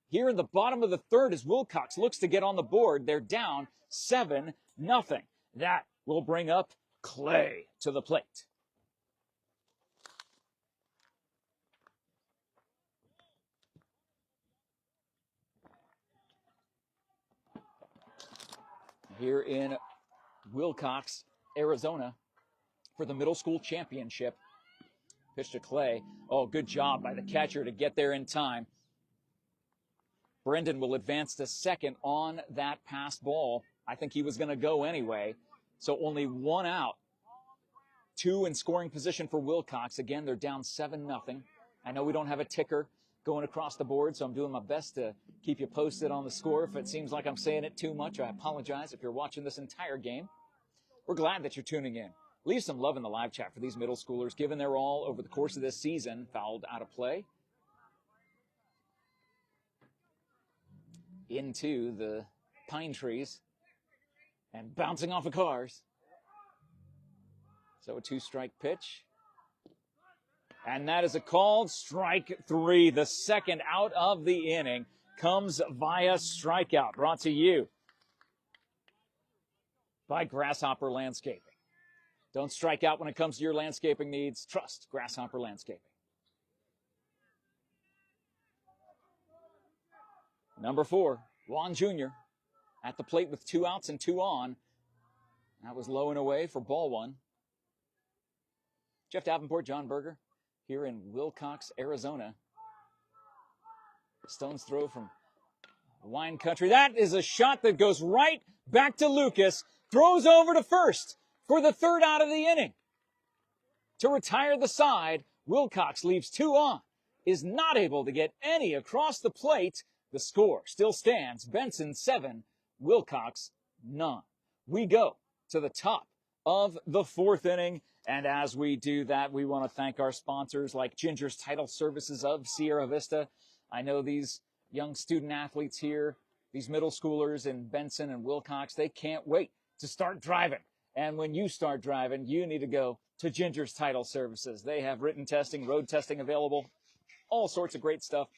Here in the bottom of the third as WILLCOX looks to get on the board. They're down 7-0. That will bring up Clay to the plate. Here in WILLCOX, Arizona, for the middle school championship. Pitch to Clay. Oh, good job by the catcher to get there in time. Brendan will advance to second on that passed ball. I think he was going to go anyway. So only 1 out. 2 in scoring position for WILLCOX. Again, they're down 7-0. I know we don't have a ticker going across the board, so I'm doing my best to keep you posted on the score. If it seems like I'm saying it too much, I apologize if you're watching this entire game. We're glad that you're tuning in. Leave some love in the live chat for these middle schoolers, given their all over the course of this season, fouled out of play into the pine trees and bouncing off of cars. So a 2-strike pitch. And that is a called strike 3. The second out of the inning comes via strikeout. Brought to you by Grasshopper Landscaping. Don't strike out when it comes to your landscaping needs. Trust Grasshopper Landscaping. Number 4, Juan Jr. at the plate with 2 outs and 2 on. That was low and away for ball 1. Jeff Davenport, John Berger, here in WILLCOX, Arizona. Stone's throw from wine country. That is a shot that goes right back to Lucas. throws over to first for the third out of the inning. To retire the side, WILLCOX leaves 2 on, is not able to get any across the plate. The score still stands, Benson 7, WILLCOX none. We go to the top of the 4th inning, and as we do that, we want to thank our sponsors like Ginger's Title Services of Sierra Vista. I know these young student athletes here, these middle schoolers in Benson and WILLCOX, they can't wait to start driving. And when you start driving, you need to go to Ginger's Title Services. They have written testing, road testing available, all sorts of great stuff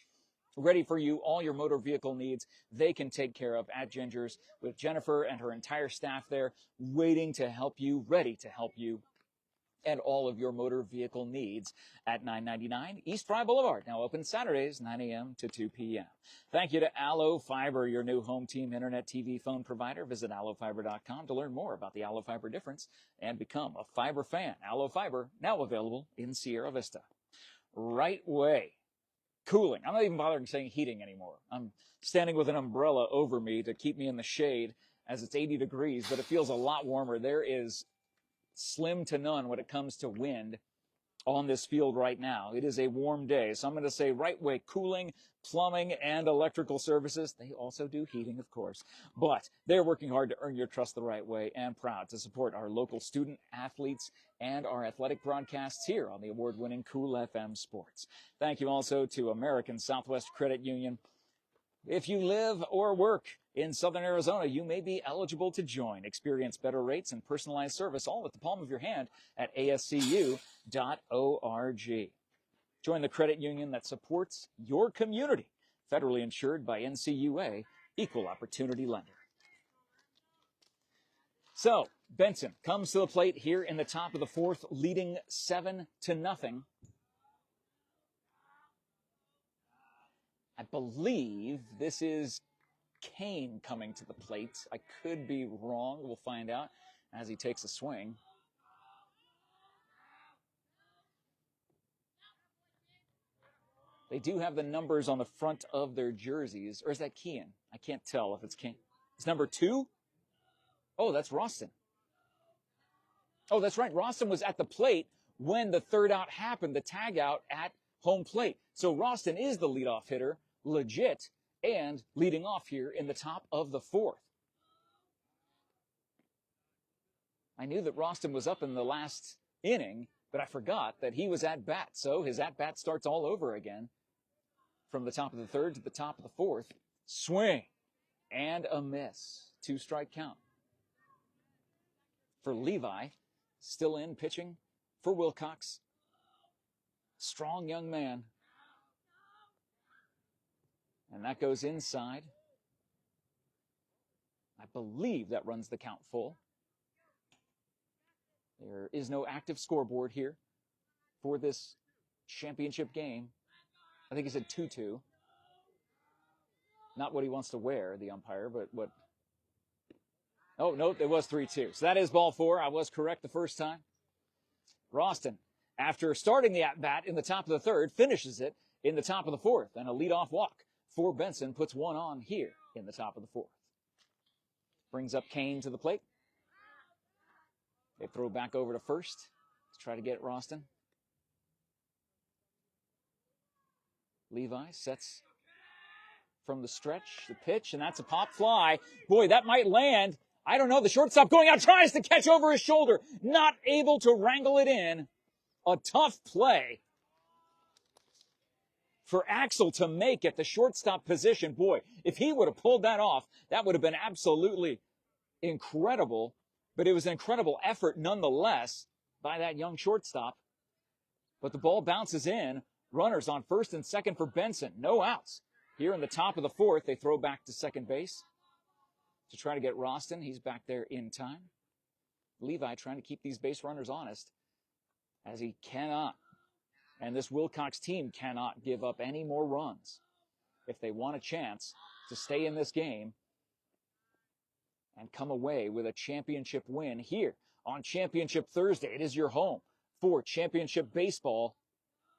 ready for you, all your motor vehicle needs. They can take care of at Ginger's with Jennifer and her entire staff there waiting to help you, ready to help you and all of your motor vehicle needs at 999 East Fry Boulevard. Now open Saturdays, 9 a.m. to 2 p.m. Thank you to Allo Fiber, your new home team internet TV phone provider. Visit allofiber.com to learn more about the Allo Fiber difference and become a fiber fan. Allo Fiber, now available in Sierra Vista. Right way. Cooling. I'm not even bothering saying heating anymore. I'm standing with an umbrella over me to keep me in the shade as it's 80 degrees, but it feels a lot warmer. There is slim to none when it comes to wind on this field right now. It is a warm day, so I'm going to say right way cooling, plumbing, and electrical services. They also do heating, of course, but they're working hard to earn your trust the right way and proud to support our local student athletes and our athletic broadcasts here on the award-winning Cool FM Sports. Thank you also to American Southwest Credit Union. If you live or work in Southern Arizona, you may be eligible to join. Experience better rates and personalized service all at the palm of your hand at ascu.org. Join the credit union that supports your community. Federally insured by NCUA, Equal Opportunity Lender. So, Benson comes to the plate here in the top of the 4th, leading 7-0. I believe this is Kane coming to the plate. I could be wrong. We'll find out as he takes a swing. They do have the numbers on the front of their jerseys. Or is that Kean? I can't tell if it's Kane. It's number 2? Oh, that's Roston. Oh, that's right. Roston was at the plate when the third out happened, the tag out at home plate. So Roston is the leadoff hitter, legit, and leading off here in the top of the 4th. I knew that Roston was up in the last inning, but I forgot that he was at bat. So his at bat starts all over again from the top of the 3rd to the top of the 4th. Swing and a miss. 2-strike count. For Levi, still in pitching for WILLCOX. Strong young man. And that goes inside. I believe that runs the count full. There is no active scoreboard here for this championship game. I think he said 2-2. Not what he wants to wear, the umpire, but what... Oh, no, it was 3-2. So that is ball 4. I was correct the first time. Roston, after starting the at-bat in the top of the 3rd, finishes it in the top of the 4th. And a leadoff walk for Benson puts one on here in the top of the 4th. Brings up Kane to the plate. They throw back over to first to try to get Roston. Levi sets from the stretch, the pitch, and that's a pop fly. Boy, that might land. I don't know. The shortstop going out, tries to catch over his shoulder. Not able to wrangle it in. A tough play for Axel to make at the shortstop position. Boy, if he would have pulled that off, that would have been absolutely incredible. But it was an incredible effort nonetheless by that young shortstop. But the ball bounces in. Runners on first and second for Benson. No outs. Here in the top of the 4th, they throw back to second base to try to get Roston. He's back there in time. Levi trying to keep these base runners honest as he cannot. And this WILLCOX team cannot give up any more runs if they want a chance to stay in this game and come away with a championship win here on Championship Thursday. It is your home for championship baseball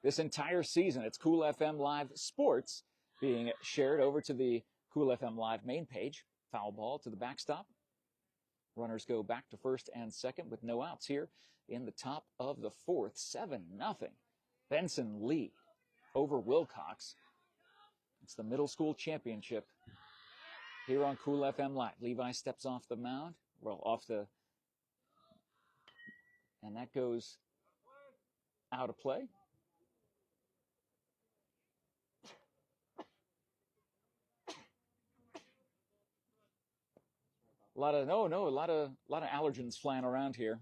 this entire season. It's Cool FM Live Sports being shared over to the Cool FM Live main page. Foul ball to the backstop. Runners go back to first and second with no outs here in the top of the fourth. 7-0. Benson lead over WILLCOX. It's the middle school championship here on Cool FM Live. Levi steps off the mound. Well, and that goes out of play. A lot of allergens flying around here.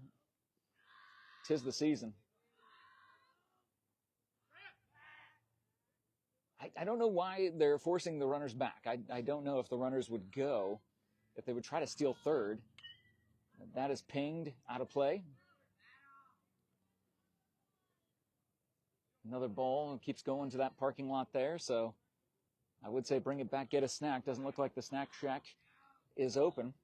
'Tis the season. I don't know why they're forcing the runners back. I don't know if the runners would go, if they would try to steal third. That is pinged out of play. Another ball keeps going to that parking lot there, so I would say bring it back, get a snack. Doesn't look like the snack shack is open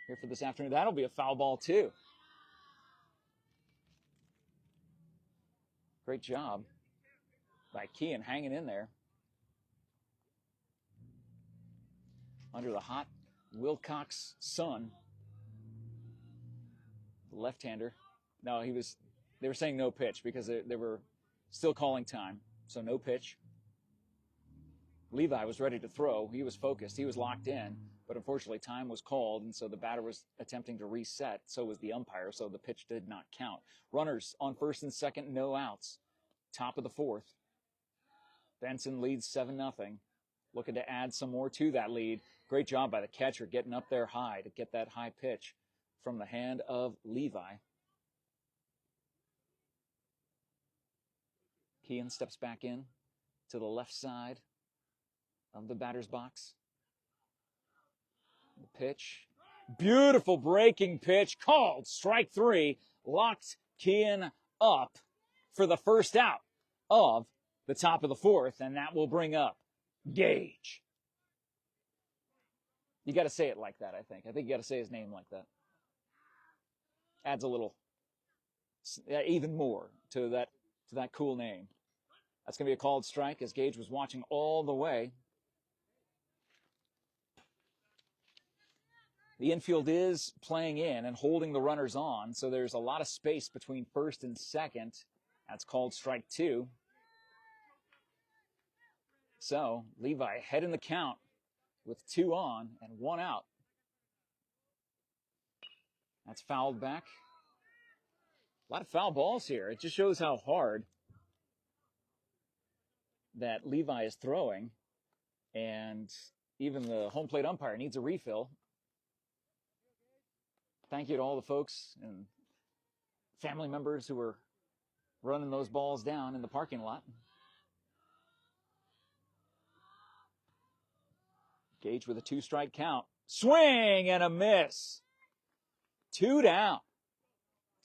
here for this afternoon. That'll be a foul ball too. Great job by Kean hanging in there under the hot WILLCOX sun. The left-hander. No, they were saying no pitch because they were still calling time. So no pitch. Levi was ready to throw. He was focused. He was locked in. But unfortunately, time was called, and so the batter was attempting to reset. So was the umpire, so the pitch did not count. Runners on first and second, no outs. Top of the fourth. Benson leads 7-0. Looking to add some more to that lead. Great job by the catcher getting up there high to get that high pitch from the hand of Levi. Kean steps back in to the left side of the batter's box. The pitch. Beautiful breaking pitch. Called. Strike 3. Locked Kean up for the first out of the top of the fourth, and that will bring up Gage. You got to say it like that, I think. I think you got to say his name like that. Adds a little, even more to that cool name. That's going to be a called strike as Gage was watching all the way. The infield is playing in and holding the runners on, so there's a lot of space between first and second. That's called strike 2. So Levi ahead in the count with 2 on and 1 out. That's fouled back. A lot of foul balls here. It just shows how hard that Levi is throwing, and even the home plate umpire needs a refill. Thank you to all the folks and family members who were running those balls down in the parking lot. Gage with a 2-strike count. Swing and a miss. 2 down.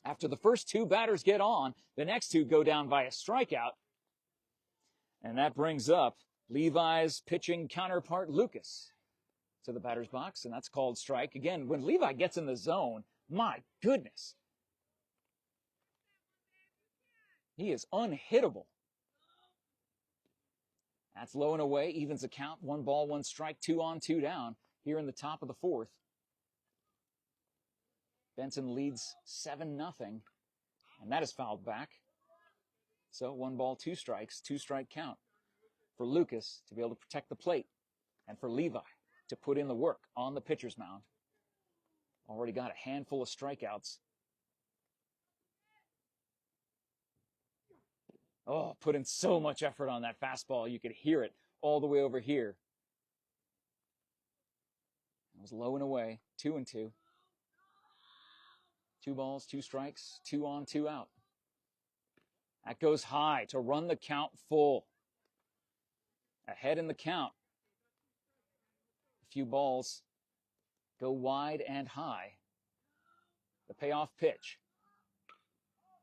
After the first 2 batters get on, the next 2 go down by a strikeout. And that brings up Levi's pitching counterpart, Lucas, to the batter's box, and that's called strike. Again, when Levi gets in the zone, my goodness, he is unhittable. That's low and away, evens the count, 1 ball, 1 strike, 2 on, 2 down here in the top of the fourth. Benson leads 7-0, and that is fouled back. So 1 ball, 2 strikes, 2-strike count for Lucas to be able to protect the plate and for Levi to put in the work on the pitcher's mound. Already got a handful of strikeouts. Oh, put in so much effort on that fastball. You could hear it all the way over here. It was low and away, 2-2. 2 balls, 2 strikes, 2 on, 2 out. That goes high to run the count full. Ahead in the count. A few balls go wide and high. The payoff pitch.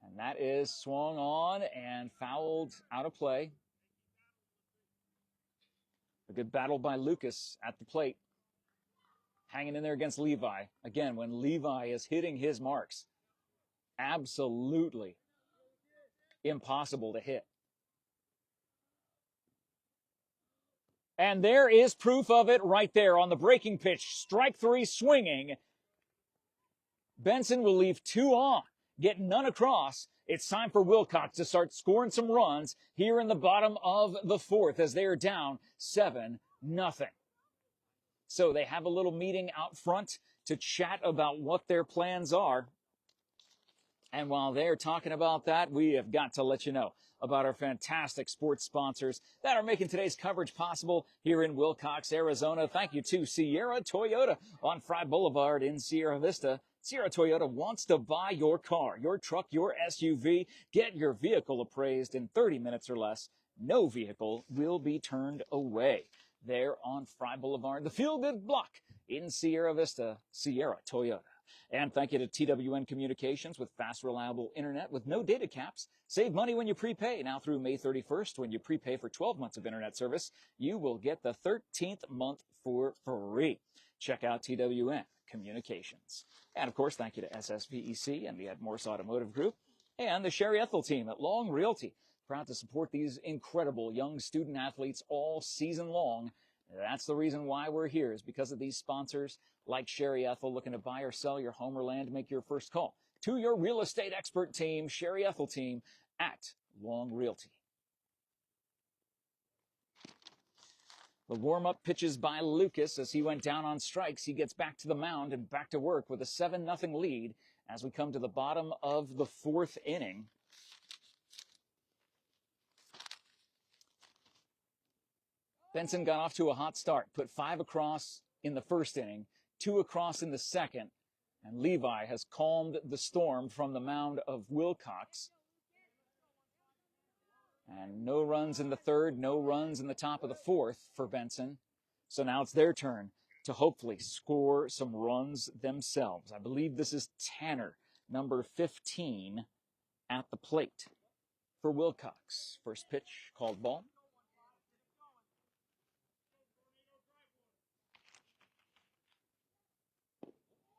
And that is swung on and fouled out of play. A good battle by Lucas at the plate. Hanging in there against Levi. Again, when Levi is hitting his marks, absolutely impossible to hit. And there is proof of it right there on the breaking pitch. Strike 3 swinging. Benson will leave 2 on, get none across. It's time for WILLCOX to start scoring some runs here in the bottom of the 4th as they are down 7-0. So they have a little meeting out front to chat about what their plans are. And while they're talking about that, we have got to let you know about our fantastic sports sponsors that are making today's coverage possible here in WILLCOX, Arizona. Thank you to Sierra Toyota on Fry Boulevard in Sierra Vista. Sierra Toyota wants to buy your car, your truck, your SUV. Get your vehicle appraised in 30 minutes or less. No vehicle will be turned away. There on Fry Boulevard, the feel-good block in Sierra Vista, Sierra Toyota. And thank you to TWN Communications with fast, reliable internet with no data caps. Save money when you prepay. Now through May 31st, when you prepay for 12 months of internet service, you will get the 13th month for free. Check out TWN Communications. And, of course, thank you to SSVEC and the MORSE Automotive Group and the Sherry Ethel team at Long Realty. Proud to support these incredible young student athletes all season long. That's the reason why we're here, is because of these sponsors like Sherry Ethel, looking to buy or sell your home or land. Make your first call to your real estate expert team, Sherry Ethel team at Long Realty. The warm-up pitches by Lucas as he went down on strikes. He gets back to the mound and back to work with a 7-0 lead as we come to the bottom of the 4th inning. Benson got off to a hot start, put 5 across in the 1st inning, 2 across in the 2nd, and Levi has calmed the storm from the mound of WILLCOX. And no runs in the 3rd, no runs in the top of the 4th for Benson. So now it's their turn to hopefully score some runs themselves. I believe this is Tanner, number 15, at the plate for WILLCOX. First pitch, called ball.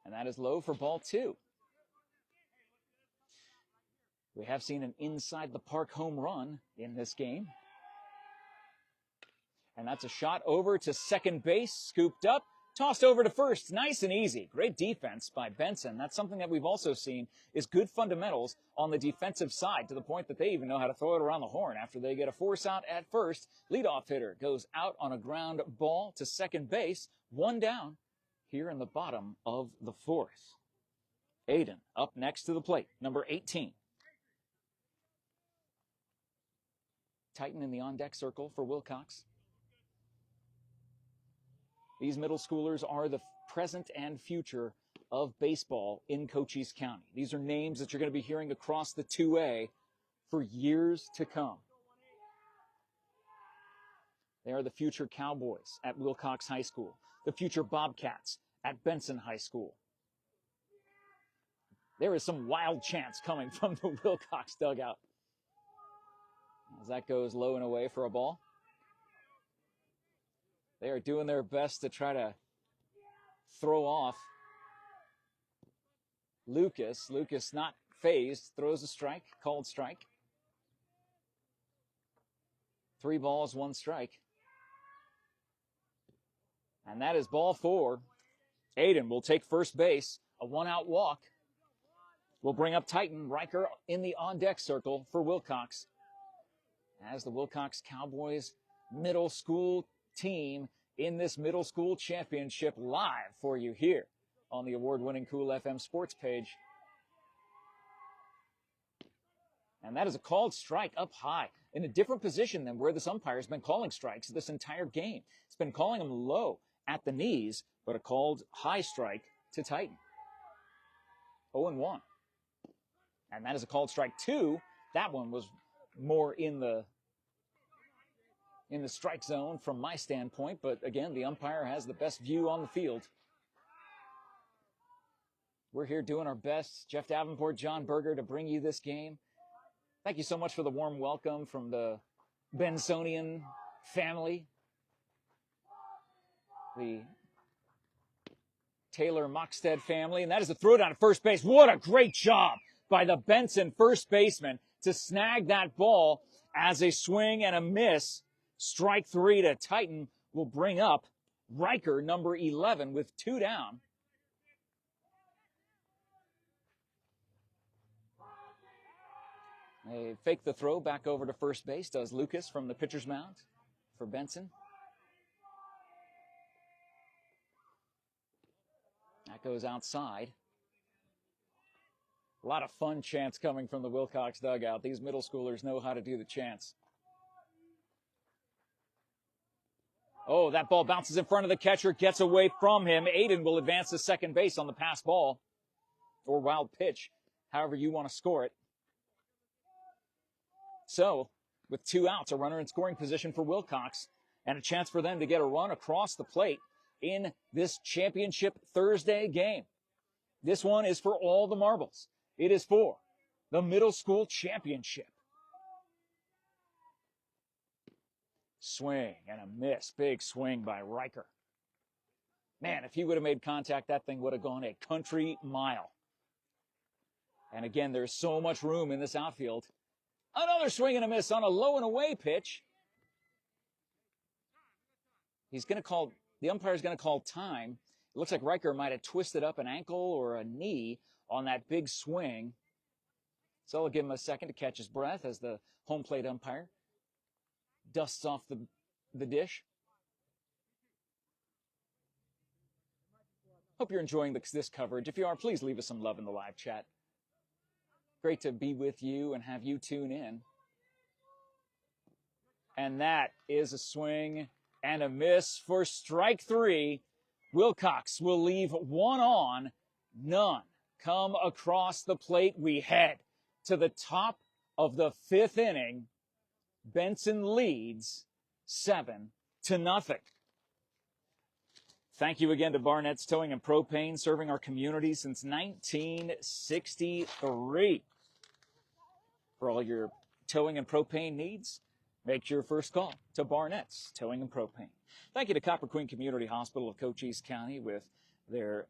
And that is low for ball 2. We have seen an inside-the-park home run in this game. And that's a shot over to second base, scooped up, tossed over to first. Nice and easy. Great defense by Benson. That's something that we've also seen is good fundamentals on the defensive side, to the point that they even know how to throw it around the horn after they get a force out at first. Leadoff hitter goes out on a ground ball to second base. 1 down here in the bottom of the 4th. Aiden up next to the plate, number 18. Titan in the on-deck circle for WILLCOX. These middle schoolers are the present and future of baseball in Cochise County. These are names that you're going to be hearing across the 2A for years to come. They are the future Cowboys at WILLCOX High School, the future Bobcats at Benson High School. There is some wild chants coming from the WILLCOX dugout. As that goes low and away for a ball. They are doing their best to try to throw off Lucas. Lucas not phased, throws a strike, called strike. 3 balls, 1 strike. And that is ball 4. Aiden will take first base. A 1-out walk will bring up Titan. Riker in the on-deck circle for WILLCOX. As the WILLCOX Cowboys middle school team in this middle school championship live for you here on the award-winning Cool FM sports page. And that is a called strike up high in a different position than where this umpire has been calling strikes this entire game. It's been calling them low at the knees, but a called high strike to Titan. 0-1. And that is a called strike 2. That one was more in the strike zone from my standpoint, but again, the umpire has the best view on the field. We're here doing our best, Jeff Davenport, John Berger, to bring you this game. Thank you so much for the warm welcome from the Bensonian family, the Taylor Mockstead family, and that is a throw down at first base. What a great job by the Benson first baseman to snag that ball as a swing and a miss. Strike 3 to Titan. will bring up Riker, number 11, with 2 down. They fake the throw back over to first base, does Lucas from the pitcher's mound for Benson. That goes outside. A lot of fun chants coming from the WILLCOX dugout. These middle schoolers know how to do the chants. Oh, that ball bounces in front of the catcher, gets away from him. Aiden will advance to second base on the pass ball or wild pitch, however you want to score it. So, with 2 outs, a runner in scoring position for WILLCOX, and a chance for them to get a run across the plate in this championship Thursday game. This one is for all the marbles. It is for the middle school championship. Swing and a miss. Big swing by Riker. Man, if he would have made contact, that thing would have gone a country mile. And again, there's so much room in this outfield. Another swing and a miss on a low and away pitch. The umpire's going to call time. It looks like Riker might have twisted up an ankle or a knee on that big swing. So I'll give him a second to catch his breath as the home plate umpire dusts off the dish. Hope you're enjoying this coverage. If you are, please leave us some love in the live chat. Great to be with you and have you tune in. And that is a swing and a miss for strike 3. WILLCOX will leave 1 on, none come across the plate. We head to the top of the 5th inning. Benson leads 7-0. Thank you again to Barnett's Towing and Propane, serving our community since 1963. For all your towing and propane needs, make your first call to Barnett's Towing and Propane. Thank you to Copper Queen Community Hospital of Cochise County with their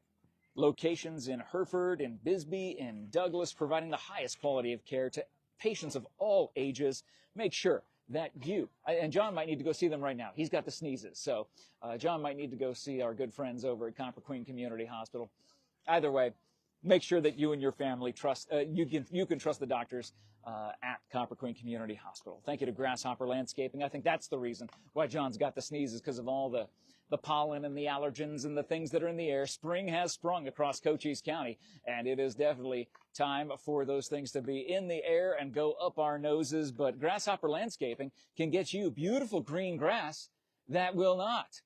locations in Hereford and Bisbee and Douglas, providing the highest quality of care to patients of all ages. Make sure that you, and John might need to go see them right now. He's got the sneezes, so John might need to go see our good friends over at Copper Queen Community Hospital. Either way, make sure that you and your family trust, you can trust the doctors at Copper Queen Community Hospital. Thank you to Grasshopper Landscaping. I think that's the reason why John's got the sneezes, because of all the pollen and the allergens and the things that are in the air. Spring has sprung across Cochise County, and it is definitely time for those things to be in the air and go up our noses. But Grasshopper Landscaping can get you beautiful green grass that will not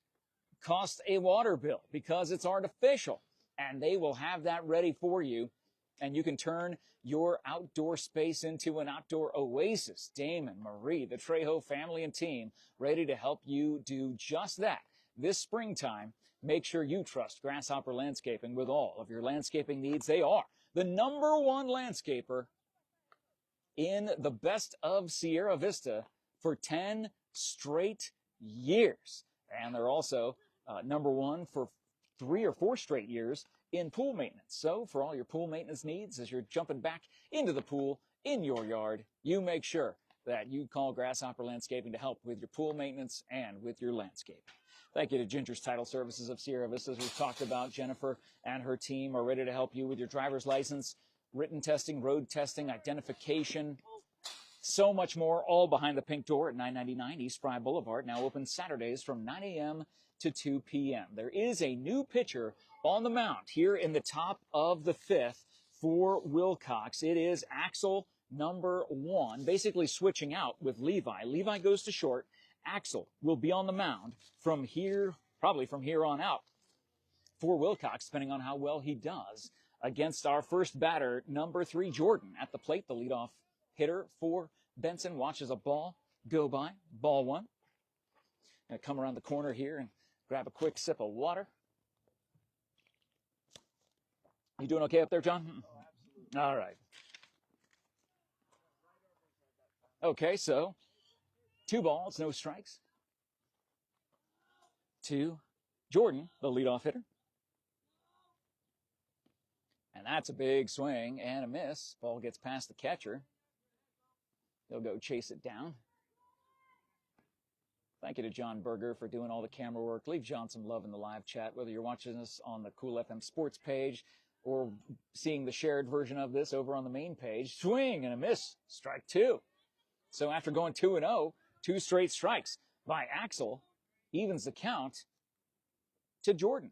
cost a water bill because it's artificial, and they will have that ready for you, and you can turn your outdoor space into an outdoor oasis. Damon, Marie, the Trejo family and team ready to help you do just that. This springtime, make sure you trust Grasshopper Landscaping with all of your landscaping needs. They are the #1 landscaper in the best of Sierra Vista for 10 straight years. And they're also #1 for 3 or 4 straight years in pool maintenance. So for all your pool maintenance needs, as you're jumping back into the pool in your yard, you make sure that you call Grasshopper Landscaping to help with your pool maintenance and with your landscape. Thank you to Ginger's Title Services of Sierra Vista. As we've talked about, Jennifer and her team are ready to help you with your driver's license, written testing, road testing, identification, so much more, all behind the pink door at 999 East Fry Boulevard, now open Saturdays from 9 a.m. to 2 p.m. There is a new pitcher on the mound here in the top of the 5th for WILLCOX. It is Axel, #1, basically switching out with Levi. Levi goes to short. Axel will be on the mound from here, probably from here on out, for WILLCOX, depending on how well he does against our first batter, #3, Jordan. At the plate, the leadoff hitter for Benson watches a ball go by, ball 1. Gonna come around the corner here and grab a quick sip of water. You doing okay up there, John? Oh, absolutely. All right. Okay, so 2 balls, no strikes to Jordan, the leadoff hitter. And that's a big swing and a miss. Ball gets past the catcher. He'll go chase it down. Thank you to John Berger for doing all the camera work. Leave John some love in the live chat, whether you're watching us on the Cool FM Sports page or seeing the shared version of this over on the main page. Swing and a miss. Strike two. So after going 2-0, 2 straight strikes by Axel, evens the count to Jordan.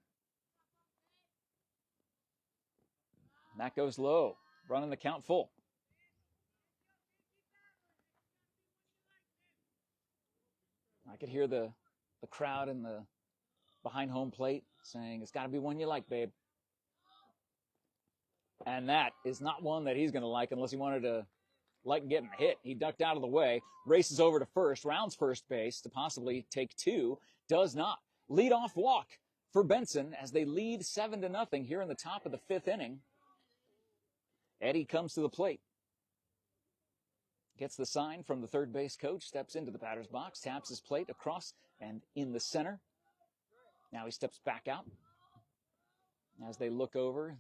That goes low, running the count full. I could hear the crowd in the behind home plate saying, it's got to be one you like, babe. And that is not one that he's going to like unless he wanted to like getting a hit. He ducked out of the way, races over to first, rounds first base to possibly take two, does not. Leadoff walk for Benson as they lead 7-0 here in the top of the 5th inning. Eddie comes to the plate. Gets the sign from the third base coach, steps into the batter's box, taps his plate across and in the center. Now he steps back out as they look over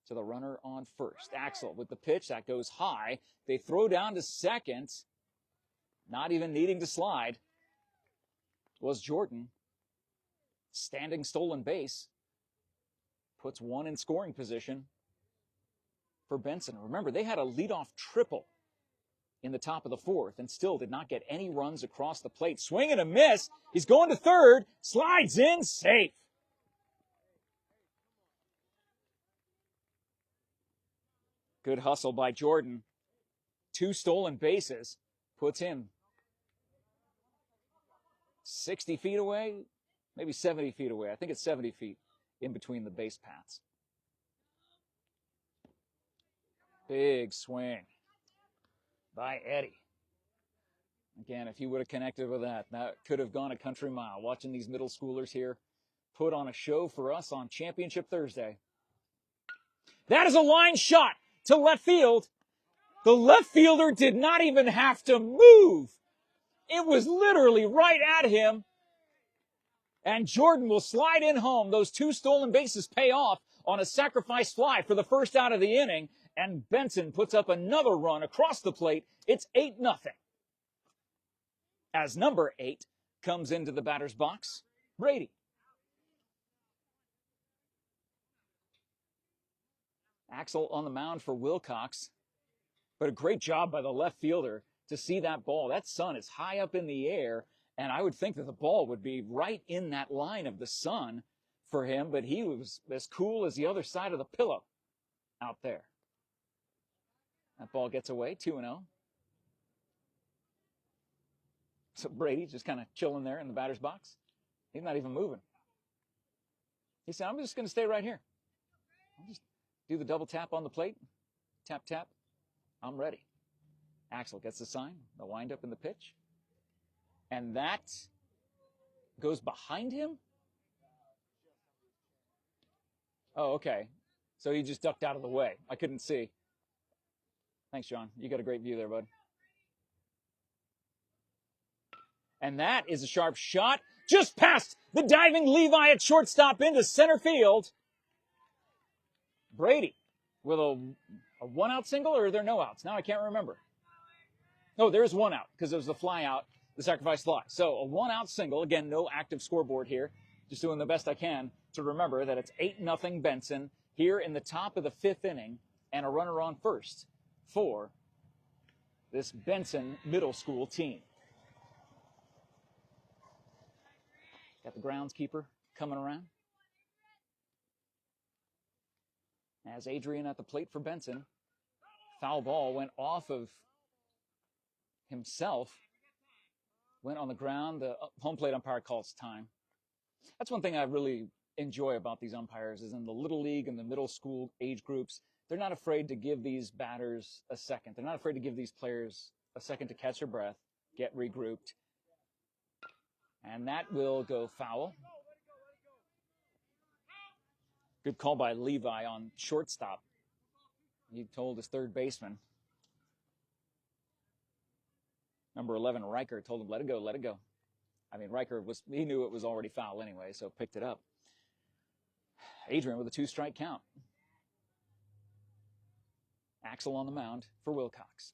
to the runner on first. Axel with the pitch, that goes high. They throw down to second, not even needing to slide. Was Jordan. Standing stolen base. Puts one in scoring position for Benson. Remember, they had a leadoff triple in the top of the 4th and still did not get any runs across the plate. Swing and a miss. He's going to third. Slides in, safe. Good hustle by Jordan. 2 stolen bases. Puts him 60 feet away, maybe 70 feet away. I think it's 70 feet in between the base paths. Big swing by Eddie. Again, if he would have connected with that, that could have gone a country mile. Watching these middle schoolers here put on a show for us on Championship Thursday. That is a line shot to left field. The left fielder did not even have to move. It was literally right at him. And Jordan will slide in home. Those 2 stolen bases pay off on a sacrifice fly for the first out of the inning. And Benson puts up another run across the plate. It's 8-0. As number 8 comes into the batter's box, Brady. Axel on the mound for WILLCOX. But a great job by the left fielder to see that ball. That sun is high up in the air, and I would think that the ball would be right in that line of the sun for him, but he was as cool as the other side of the pillow out there. That ball gets away, 2-0. So Brady just kind of chilling there in the batter's box. He's not even moving. He said, I'm just going to stay right here. I'll just do the double tap on the plate. Tap, tap. I'm ready. Axel gets the sign, the windup in the pitch. And that goes behind him? Oh, okay. So he just ducked out of the way. I couldn't see. Thanks, John. You got a great view there, bud. And that is a sharp shot just past the diving Levi at shortstop into center field. Brady with a 1-out single, or are there no outs? Now I can't remember. No, there is 1 out because there was the fly out, the sacrifice fly. So a 1-out single. Again, no active scoreboard here. Just doing the best I can to remember that it's 8-0 Benson here in the top of the 5th inning and a runner on first for this Benson middle school team. Got the groundskeeper coming around. As Adrian at the plate for Benson. Foul ball went off of himself. Went on the ground. The home plate umpire calls time. That's one thing I really enjoy about these umpires is in the little league and the middle school age groups, they're not afraid to give these batters a second. They're not afraid to give these players a second to catch their breath, get regrouped. And that will go foul. Good call by Levi on shortstop. He told his third baseman. Number 11, Riker, told him, let it go, let it go. I mean, Riker, he knew it was already foul anyway, so picked it up. Adrian with a 2-strike count. Axel on the mound for WILLCOX.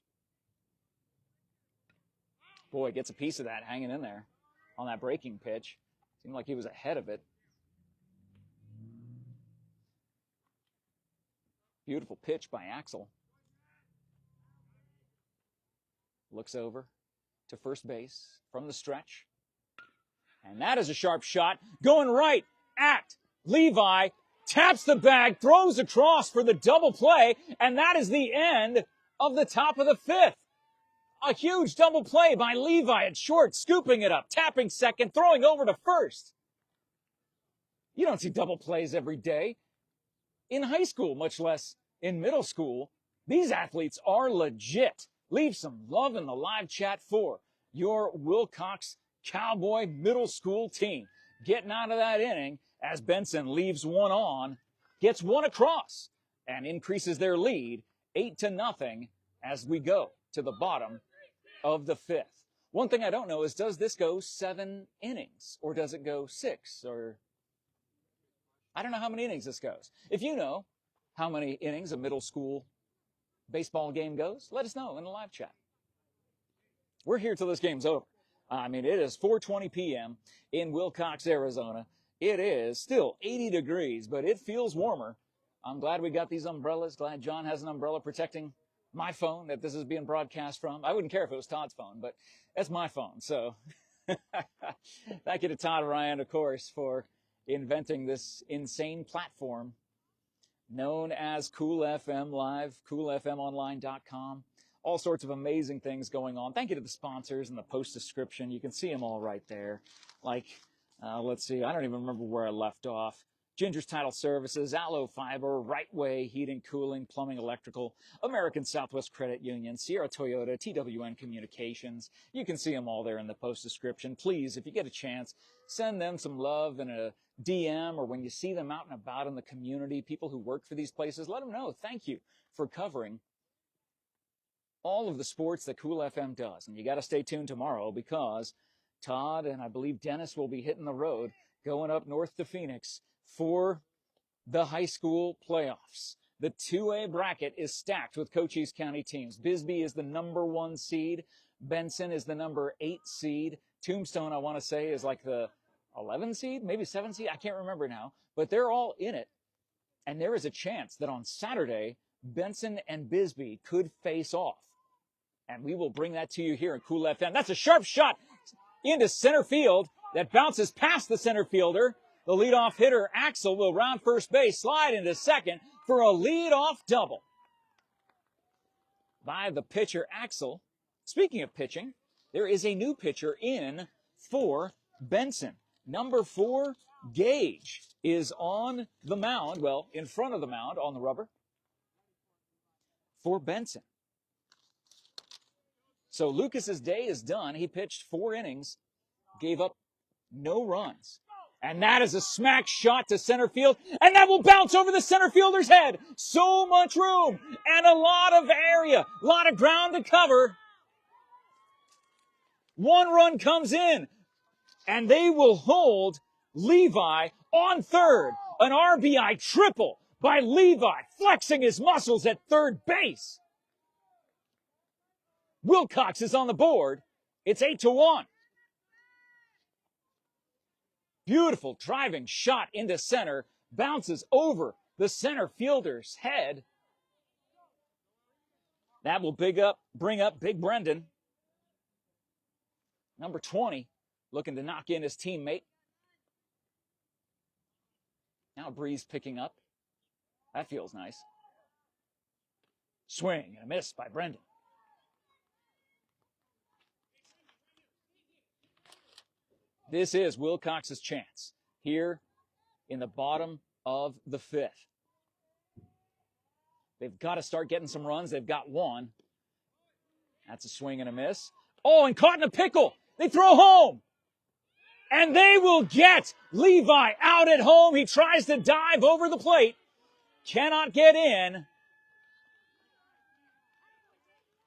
Boy, gets a piece of that hanging in there on that breaking pitch. Seemed like he was ahead of it. Beautiful pitch by Axel. Looks over to first base from the stretch. And that is a sharp shot going right at Levi. Taps the bag, throws across for the double play, and that is the end of the top of the fifth. A huge double play by Levi at short, scooping it up, tapping second, throwing over to first. You don't see double plays every day in high school, much less in middle school. These athletes are legit. Leave some love in the live chat for your WILLCOX Cowboy middle school team. Getting out of that inning as Benson leaves one on, gets one across, and increases their lead 8-0 as we go to the bottom of the fifth. One thing I don't know is, does this go 7 innings or does it go 6? Or I don't know how many innings this goes. If you know how many innings a middle school baseball game goes, let us know in the live chat. We're here till this game's over. I mean, it is 4:20 p.m. in WILLCOX, Arizona. It is still 80 degrees, but it feels warmer. I'm glad we got these umbrellas. Glad John has an umbrella protecting my phone that this is being broadcast from. I wouldn't care if it was Todd's phone, but that's my phone. So thank you to Todd Ryan, of course, for inventing this insane platform known as Coolfmlive, coolfmonline.com. All sorts of amazing things going on. Thank you to the sponsors and the post description. You can see them all right there. Like, let's see, I don't even remember where I left off. Ginger's Title Services, Aloe Fiber, Right Way Heating, Cooling, Plumbing, Electrical, American Southwest Credit Union, Sierra Toyota, TWN Communications. You can see them all there in the post description. Please, if you get a chance, send them some love in a DM, or when you see them out and about in the community, people who work for these places, let them know. Thank you for covering all of the sports that Cool FM does. And you got to stay tuned tomorrow because Todd and I believe Dennis will be hitting the road going up north to Phoenix for the high school playoffs. The 2A bracket is stacked with Cochise County teams. Bisbee is the number 1 seed. Benson is the number 8 seed. Tombstone, I want to say, is like the 11 seed, maybe 7 seed. I can't remember now, but they're all in it. And there is a chance that on Saturday, Benson and Bisbee could face off. And we will bring that to you here in Cool FM. That's a sharp shot into center field that bounces past the center fielder. The leadoff hitter, Axel, will round first base, slide into second for a leadoff double by the pitcher, Axel. Speaking of pitching, there is a new pitcher in for Benson. Number 4, Gage, is on the mound, well, in front of the mound on the rubber for Benson. So Lucas's day is done. He pitched 4 innings, gave up no runs. And that is a smack shot to center field, and that will bounce over the center fielder's head. So much room and a lot of area, a lot of ground to cover. 1 run comes in, and they will hold Levi on third. An RBI triple by Levi, flexing his muscles at third base. WILLCOX is on the board. It's 8-1. Beautiful driving shot into center. Bounces over the center fielder's head. That will bring up Big Brendan. Number 20, looking to knock in his teammate. Now Breeze picking up. That feels nice. Swing and a miss by Brendan. This is WILLCOX's chance here in the bottom of the fifth. They've got to start getting some runs. They've got 1. That's a swing and a miss. Oh, and caught in a pickle. They throw home. And they will get Levi out at home. He tries to dive over the plate. Cannot get in.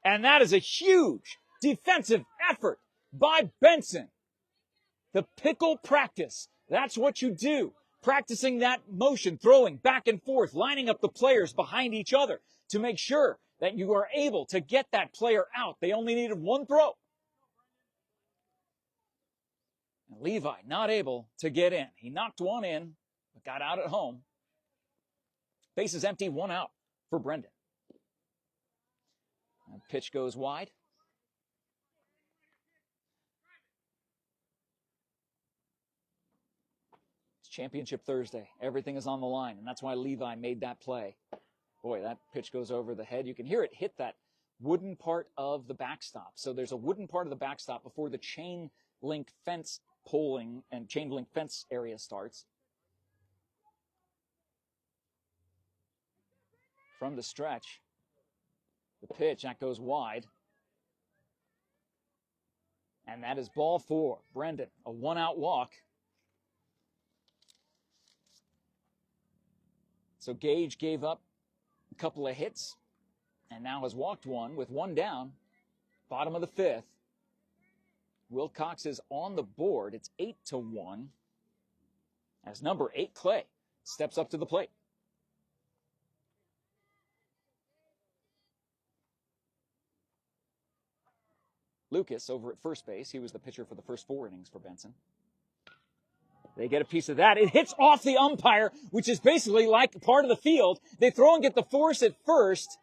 And that is a huge defensive effort by Benson. The pickle practice. That's what you do. Practicing that motion, throwing back and forth, lining up the players behind each other to make sure that you are able to get that player out. They only needed 1 throw. And Levi not able to get in. He knocked one in, but got out at home. Base is empty, one out for Brendan. And pitch goes wide. It's Championship Thursday. Everything is on the line, and that's why Levi made that play. Boy, that pitch goes over the head. You can hear it hit that wooden part of the backstop. So there's a wooden part of the backstop before the chain link fence poling and chain link fence area starts. From the stretch, the pitch, that goes wide. And that is ball four. Brendan, a one-out walk. So Gage gave up a couple of hits and now has walked one with one down. Bottom of the fifth. WILLCOX is on the board. It's 8-1. As number 8, Clay, steps up to the plate. Lucas over at first base. He was the pitcher for the first 4 innings for Benson. They get a piece of that. It hits off the umpire, which is basically like part of the field. They throw and get the force at first.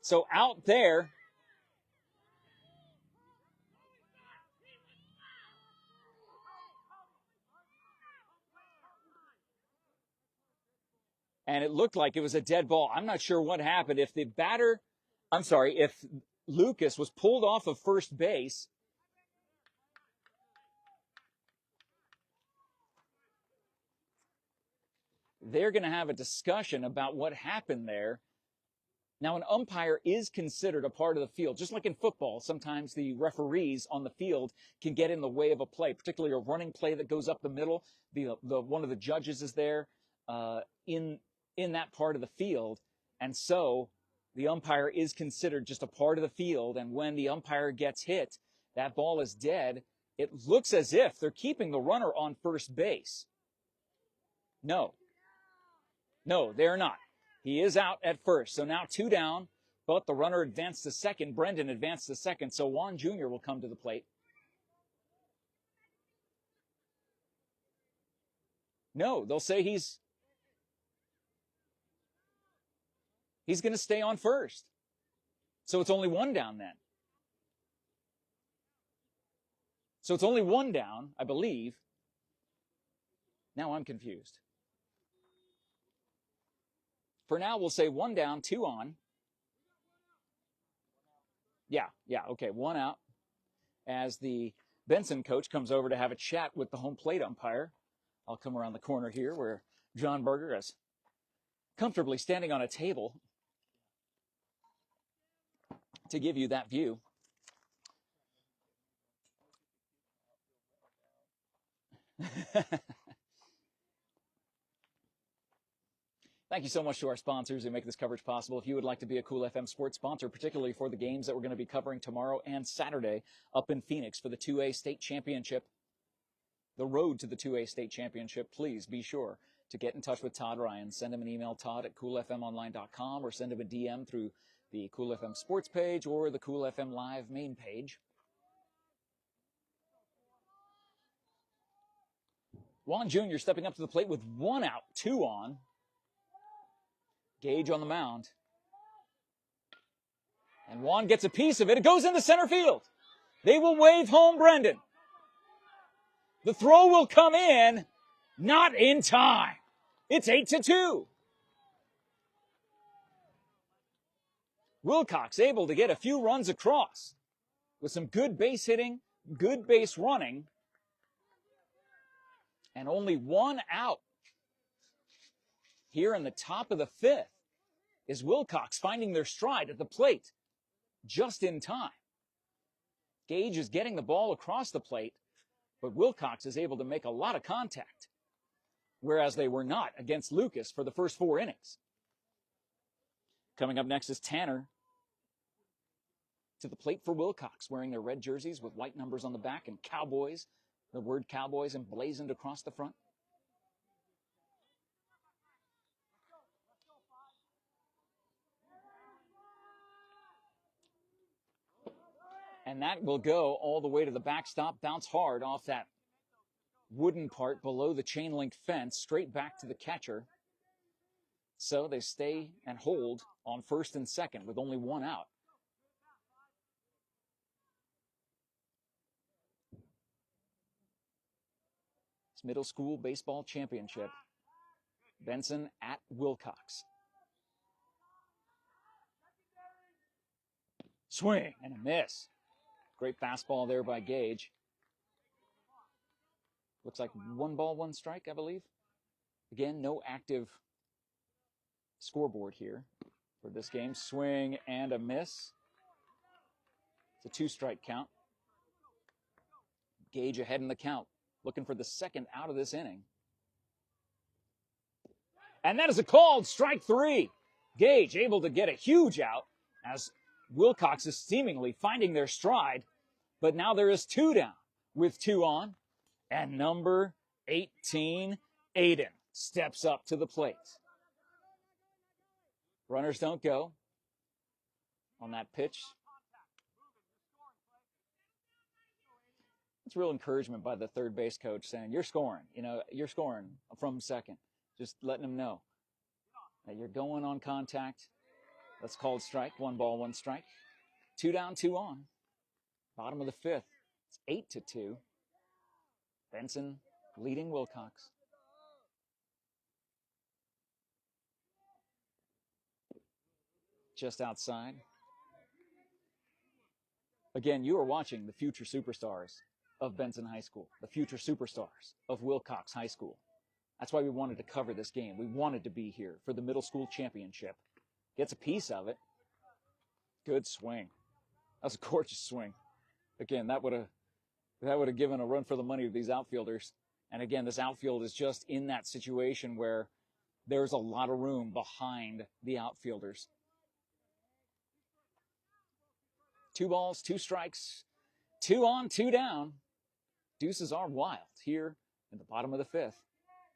So out there. And it looked like it was a dead ball. I'm not sure what happened. If the batter, if Lucas was pulled off of first base, they're going to have a discussion about what happened there. Now, an umpire is considered a part of the field. Just like in football, sometimes the referees on the field can get in the way of a play, particularly a running play that goes up the middle. One of the judges is there in that part of the field. And so the umpire is considered just a part of the field. And when the umpire gets hit, that ball is dead. It looks as if they're keeping the runner on first base. No, they're not. He is out at first. So now 2 down, but the runner advanced to second. Brendan advanced to second. So Juan Jr. will come to the plate. No, they'll say he's going to stay on first. So it's only 1 down then. So it's only 1 down, I believe. Now I'm confused. For now, we'll say 1 down, 2 on. Yeah, okay, 1 out. As the Benson coach comes over to have a chat with the home plate umpire. I'll come around the corner here where John Berger is comfortably standing on a table to give you that view. Thank you so much to our sponsors who make this coverage possible. If you would like to be a Cool FM sports sponsor, particularly for the games that we're going to be covering tomorrow and Saturday up in Phoenix for the 2A State Championship, the road to the 2A State Championship, please be sure to get in touch with Todd Ryan. Send him an email, todd@coolfmonline.com, or send him a DM through the Cool FM sports page or the Cool FM Live main page. Juan Jr. stepping up to the plate with 1 out, 2 on. Gage on the mound. And Juan gets a piece of it. It goes into center field. They will wave home Brendan. The throw will come in, not in time. It's 8-2. WILLCOX able to get a few runs across with some good base hitting, good base running, and only 1 out. Here in the top of the 5th is WILLCOX finding their stride at the plate just in time. Gage is getting the ball across the plate, but WILLCOX is able to make a lot of contact, whereas they were not against Lucas for the first 4 innings. Coming up next is Tanner to the plate for WILLCOX, wearing their red jerseys with white numbers on the back and Cowboys, the word Cowboys emblazoned across the front. And that will go all the way to the backstop, bounce hard off that wooden part below the chain link fence straight back to the catcher. So they stay and hold on first and second with only one out. It's middle school baseball championship. Benson at WILLCOX. Swing and a miss. Great fastball there by Gage. Looks like 1 ball, 1 strike, I believe. Again, no active scoreboard here for this game. Swing and a miss. It's a 2-strike count. Gage ahead in the count, looking for the second out of this inning. And that is a called strike 3. Gage able to get a huge out as WILLCOX is seemingly finding their stride. But now there is 2 down with 2 on. And number 18, Aiden, steps up to the plate. Runners don't go on that pitch. It's real encouragement by the third base coach saying, you're scoring. You're scoring from second. Just letting them know that you're going on contact. That's called strike. 1 ball, 1 strike. 2 down, 2 on. Bottom of the 5th. It's 8-2. Benson leading WILLCOX. Just outside. Again, you are watching the future superstars of Benson High School, the future superstars of WILLCOX High School. That's why we wanted to cover this game. We wanted to be here for the middle school championship. Gets a piece of it. Good swing. That was a gorgeous swing. Again, that would have given a run for the money to these outfielders. And again, this outfield is just in that situation where there's a lot of room behind the outfielders. 2 balls, 2 strikes, 2 on, 2 down. Deuces are wild here in the bottom of the 5th.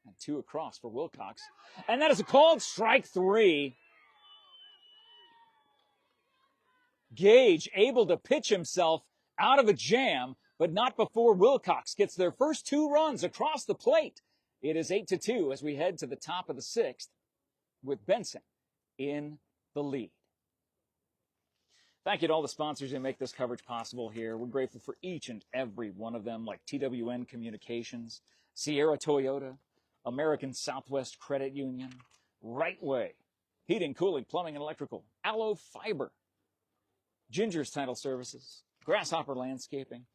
And 2 across for WILLCOX. And that is a called strike 3. Gage able to pitch himself out of a jam, but not before WILLCOX gets their first 2 runs across the plate. It is 8-2 as we head to the top of the 6th with Benson in the lead. Thank you to all the sponsors who make this coverage possible here. We're grateful for each and every one of them, like TWN Communications, Sierra Toyota, American Southwest Credit Union, Right Way, Heating, Cooling, Plumbing, and Electrical, Aloe Fiber, Ginger's Title Services, Grasshopper Landscaping,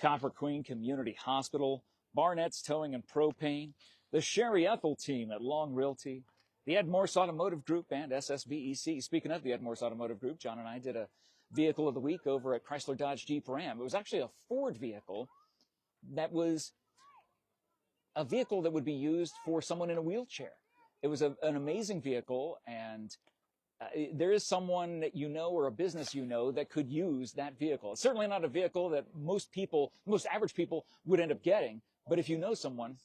Copper Queen Community Hospital, Barnett's Towing and Propane, the Sherry Ethel team at Long Realty, the MORSE Automotive Group, and SSVEC. Speaking of the MORSE Automotive Group, John and I did a Vehicle of the Week over at Chrysler Dodge Jeep Ram. It was actually a Ford vehicle that was a vehicle that would be used for someone in a wheelchair. It was an amazing vehicle, and there is someone that you know or a business you know that could use that vehicle. It's certainly not a vehicle that most average people would end up getting, but if you know someone,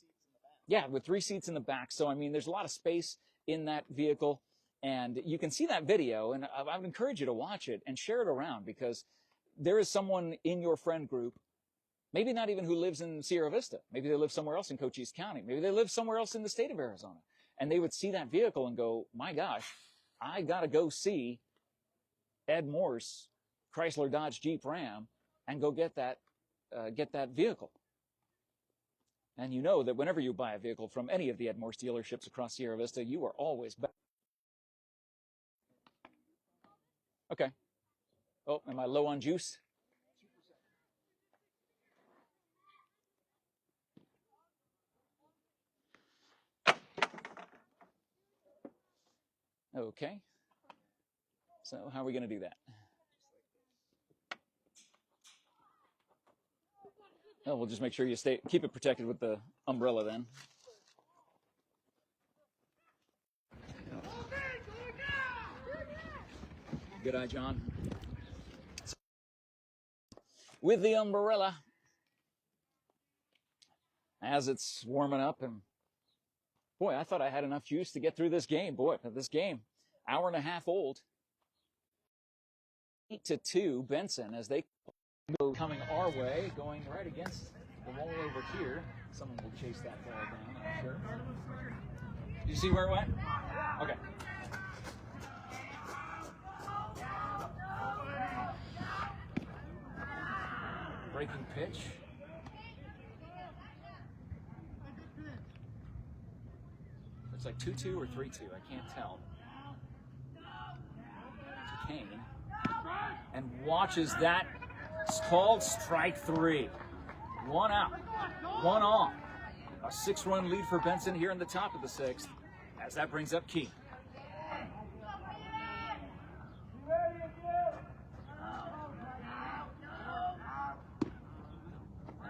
yeah, with 3 seats in the back. So, I mean, there's a lot of space in that vehicle, and you can see that video, and I would encourage you to watch it and share it around, because there is someone in your friend group, maybe not even who lives in Sierra Vista. Maybe they live somewhere else in Cochise County. Maybe they live somewhere else in the state of Arizona, and they would see that vehicle and go, my gosh, I got to go see Ed Morse, Chrysler Dodge Jeep Ram, and go get that vehicle. And you know that whenever you buy a vehicle from any of the Ed Morse dealerships across Sierra Vista, you are always back. Okay. Oh, am I low on juice? Okay. So how are we going to do that? Oh, we'll just make sure you keep it protected with the umbrella then. Good eye, John. With the umbrella, as it's warming up, and boy, I thought I had enough juice to get through this game. Boy, this game, hour and a half old. 8-2, Benson, as they go coming our way, going right against The ball over here. Someone will chase that ball down, I'm sure. Did you see where it went? Okay. Breaking pitch. Looks like 2-2 or 3-2. I can't tell. To Kane. And watches that. It's called strike 3. 1 out. 1 on. A 6-run lead for Benson here in the top of the 6th. As that brings up Key.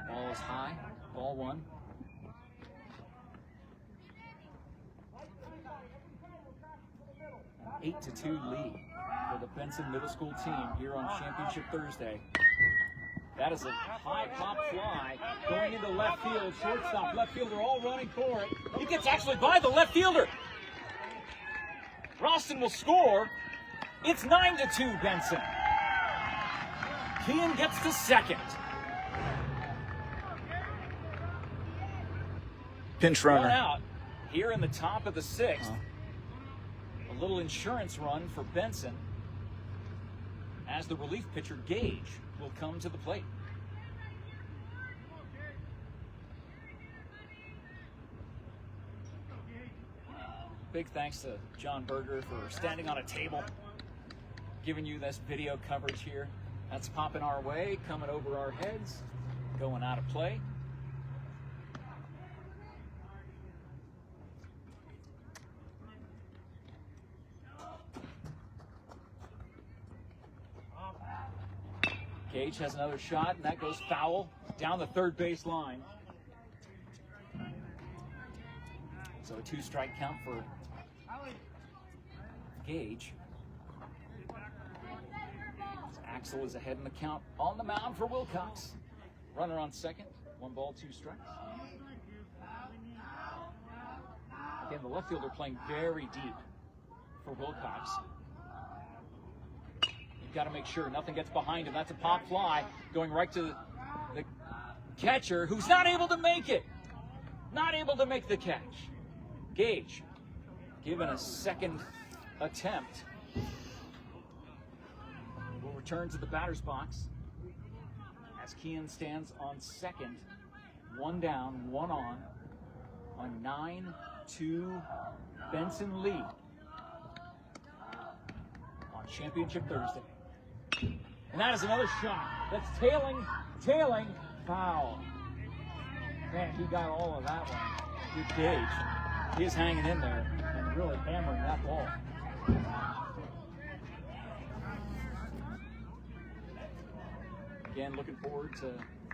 Ball is high. Ball 1. An 8-2 lead for the Benson Middle School team here on Championship Thursday. That is a high pop fly going into left field. Shortstop, left fielder all running for it. He gets actually by the left fielder. Ralston will score. It's 9-2 Benson. Kean gets to second. Pinch runner. 1 out here in the top of the 6th. A little insurance run for Benson as the relief pitcher Gage will come to the plate. Big thanks to John Berger for standing on a table, giving you this video coverage here. That's popping our way, coming over our heads, going out of play. Gage has another shot, and that goes foul down the third base line. So a 2-strike count for Gage. Axel is ahead in the count on the mound for WILLCOX. Runner on second, 1 ball, 2 strikes. Again, the left fielder playing very deep for WILLCOX. Got to make sure nothing gets behind him. That's a pop fly going right to the catcher, who's not able to make it. Not able to make the catch. Gage given a second attempt. Will return to the batter's box as Kean stands on second. 1 down, 1 on. A 9-2 Benson lead on Championship Thursday. And that is another shot. That's tailing, foul. Man, he got all of that one. Good Gage. He's hanging in there and really hammering that ball. Again, looking forward to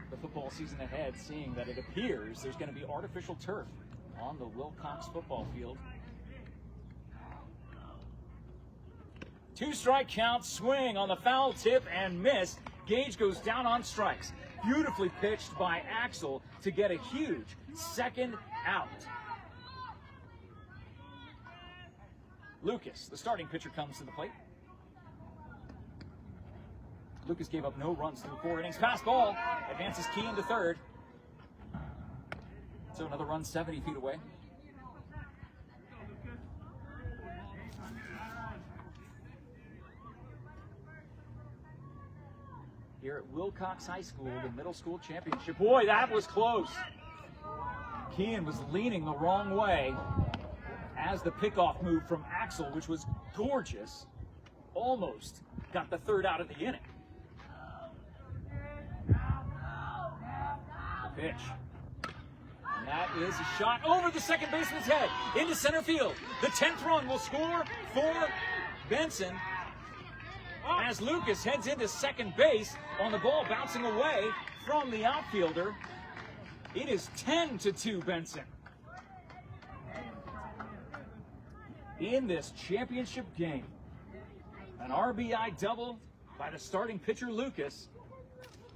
the football season ahead, seeing that it appears there's going to be artificial turf on the WILLCOX football field. 2-strike count, swing on the foul tip and miss. Gage goes down on strikes. Beautifully pitched by Axel to get a huge second out. Lucas, the starting pitcher, comes to the plate. Lucas gave up no runs through 4 innings. Pass ball, advances Key into third. So another run 70 feet away. Here at WILLCOX High School, the middle school championship. Boy, that was close. Kean was leaning the wrong way as the pickoff move from Axel, which was gorgeous, almost got the 3rd out of the inning. The pitch. And that is a shot over the second baseman's head into center field. The 10th run will score for Benson as Lucas heads into second base on the ball bouncing away from the outfielder. It is 10-2 Benson. In this championship game, an RBI double by the starting pitcher Lucas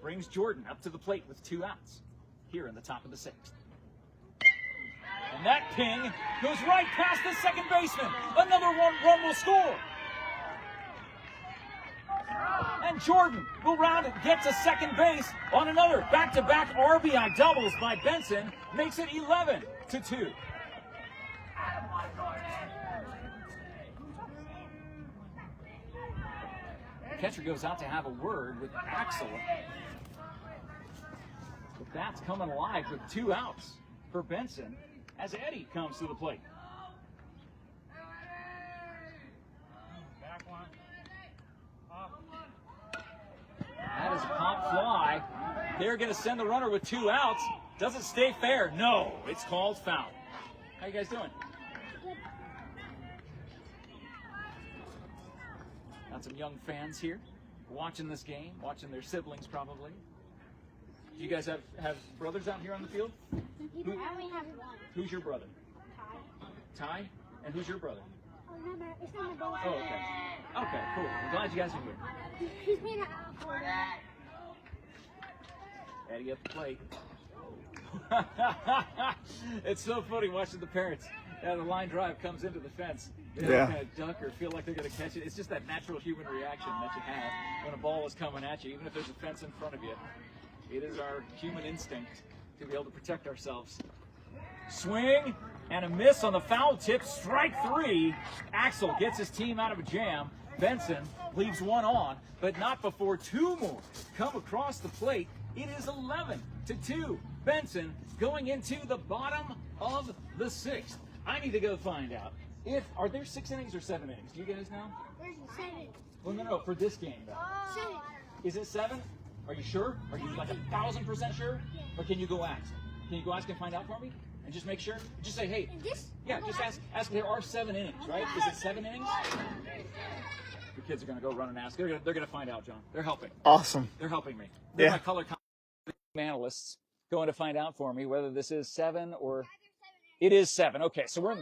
brings Jordan up to the plate with 2 outs here in the top of the 6th. And that ping goes right past the second baseman. Another 1 run will score. And Jordan will round it, get to second base on another back-to-back RBI doubles by Benson, makes it 11-2. Catcher goes out to have a word with Axel. The bat's coming alive with 2 outs for Benson as Eddie comes to the plate. That is a pop fly. They're going to send the runner with 2 outs. Does it stay fair? No, it's called foul. How you guys doing? Got some young fans here watching this game, watching their siblings probably. Do you guys have brothers out here on the field? I only have one. Who's your brother? Ty. Ty? And who's your brother? Oh, no, it's not my brother. Oh, okay. Okay, cool. I'm glad you guys are here. He's been out. Eddie at the plate. It's so funny watching the parents. The line drive comes into the fence. They don't kind of duck or feel like they're going to catch it. It's just that natural human reaction that you have when a ball is coming at you, even if there's a fence in front of you. It is our human instinct to be able to protect ourselves. Swing and a miss on the foul tip. Strike 3. Axel gets his team out of a jam. Benson leaves 1 on, but not before 2 more come across the plate. It is 11-2. Benson going into the bottom of the 6th. I need to go find out. Are there 6 innings or 7 innings? Do you guys know? There's 7. Well, no, for this game, though. 7. Is it 7? Are you sure? Are you like 1,000% sure? Yeah. Or can you go ask? Can you go ask and find out for me? And just make sure? Just say, hey. Yeah, just ask. There are 7 innings, right? Is it 7 innings? The kids are going to go run and ask. They're going to find out, John. They're helping. Awesome. They're helping me. They're my color analysts going to find out for me whether this is 7 or... It is 7. Okay, so we're...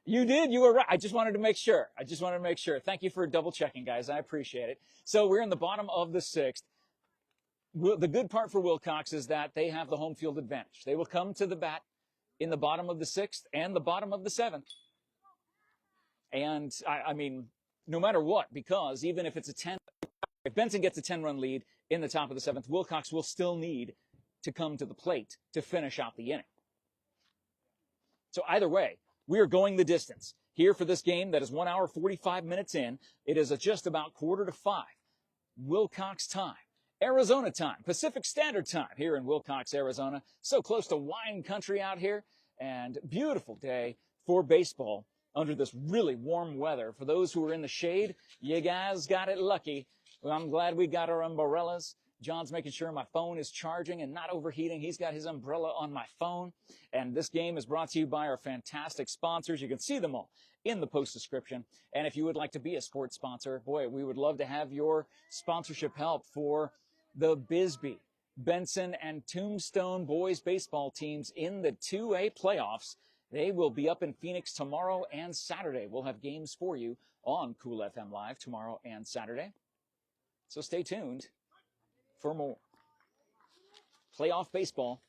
You did. You were right. I just wanted to make sure. Thank you for double checking, guys. I appreciate it. So we're in the bottom of the 6th. The good part for WILLCOX is that they have the home field advantage. They will come to the bat in the bottom of the 6th and the bottom of the 7th. And, I mean, no matter what, because even if it's if Benson gets a 10-run lead in the top of the 7th, WILLCOX will still need to come to the plate to finish out the inning. So either way, we are going the distance here for this game that is 1 hour, 45 minutes in. It is just about 4:45. WILLCOX time. Arizona time, Pacific Standard Time here in WILLCOX, Arizona. So close to wine country out here, and beautiful day for baseball under this really warm weather. For those who are in the shade, you guys got it lucky. Well, I'm glad we got our umbrellas. John's making sure my phone is charging and not overheating. He's got his umbrella on my phone. And this game is brought to you by our fantastic sponsors. You can see them all in the post description. And if you would like to be a sports sponsor, boy, we would love to have your sponsorship help for the Bisbee, Benson, and Tombstone boys baseball teams in the 2A playoffs. They will be up in Phoenix tomorrow and Saturday. We'll have games for you on Coolfmlive tomorrow and Saturday. So stay tuned for more playoff baseball,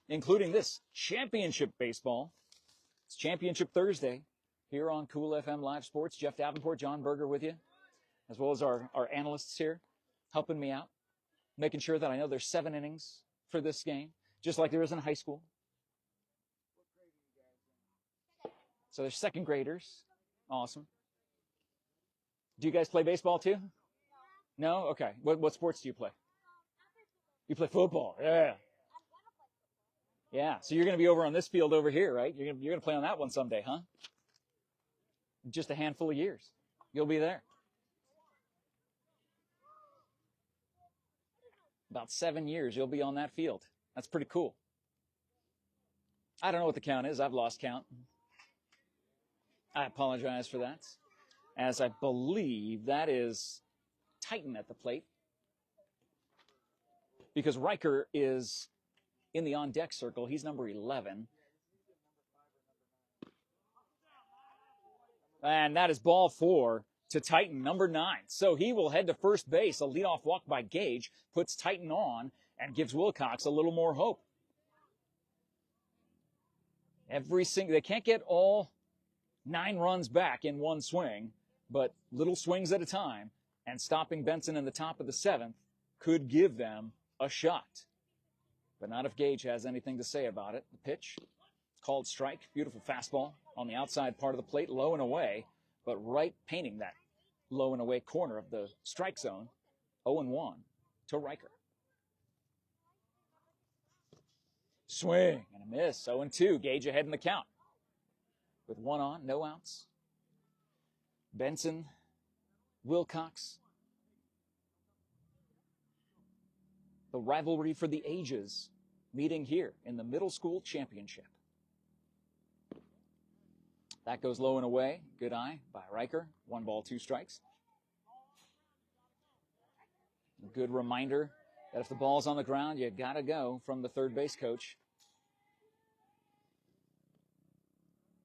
including this championship baseball. It's Championship Thursday here on Cool FM Live Sports. Jeff Davenport, John Berger with you, as well as our analysts here helping me out, making sure that I know there's 7 innings for this game, just like there is in high school. So there's 2nd graders. Awesome. Do you guys play baseball too? No? Okay. What sports do you play? You play football. Yeah. Yeah. So you're going to be over on this field over here, right? You're going to play on that one someday, huh? Just a handful of years. You'll be there. About 7 years, you'll be on that field. That's pretty cool. I don't know what the count is. I've lost count. I apologize for that, as I believe that is Titan at the plate, because Riker is in the on-deck circle. He's number 11. And that is ball 4 to Titan, number 9. So he will head to first base. A leadoff walk by Gage puts Titan on and gives WILLCOX a little more hope. They can't get all 9 runs back in one swing, but little swings at a time. And stopping Benson in the top of the 7th could give them a shot. But not if Gage has anything to say about it. The pitch, called strike, beautiful fastball on the outside part of the plate, low and away, but right painting that low and away corner of the strike zone. 0-1 to Riker. Swing and a miss. 0-2. Gage ahead in the count. With 1 on, no outs. Benson, Wilcox. The rivalry for the ages meeting here in the middle school championship. That goes low and away. Good eye by Riker. 1 ball, 2 strikes. A good reminder that if the ball's on the ground, you got to go from the third base coach.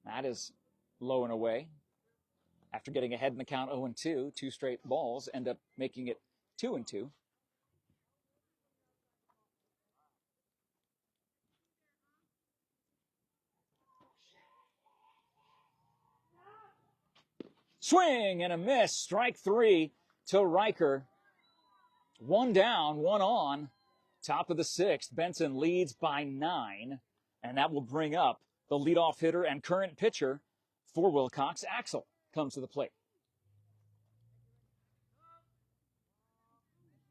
That is low and away. After getting ahead in the count 0-2, 2 straight balls end up making it 2-2. Swing and a miss. Strike 3 to Riker. 1 down, 1 on. Top of the 6th. Benson leads by 9. And that will bring up the leadoff hitter and current pitcher for Wilcox. Axel comes to the plate.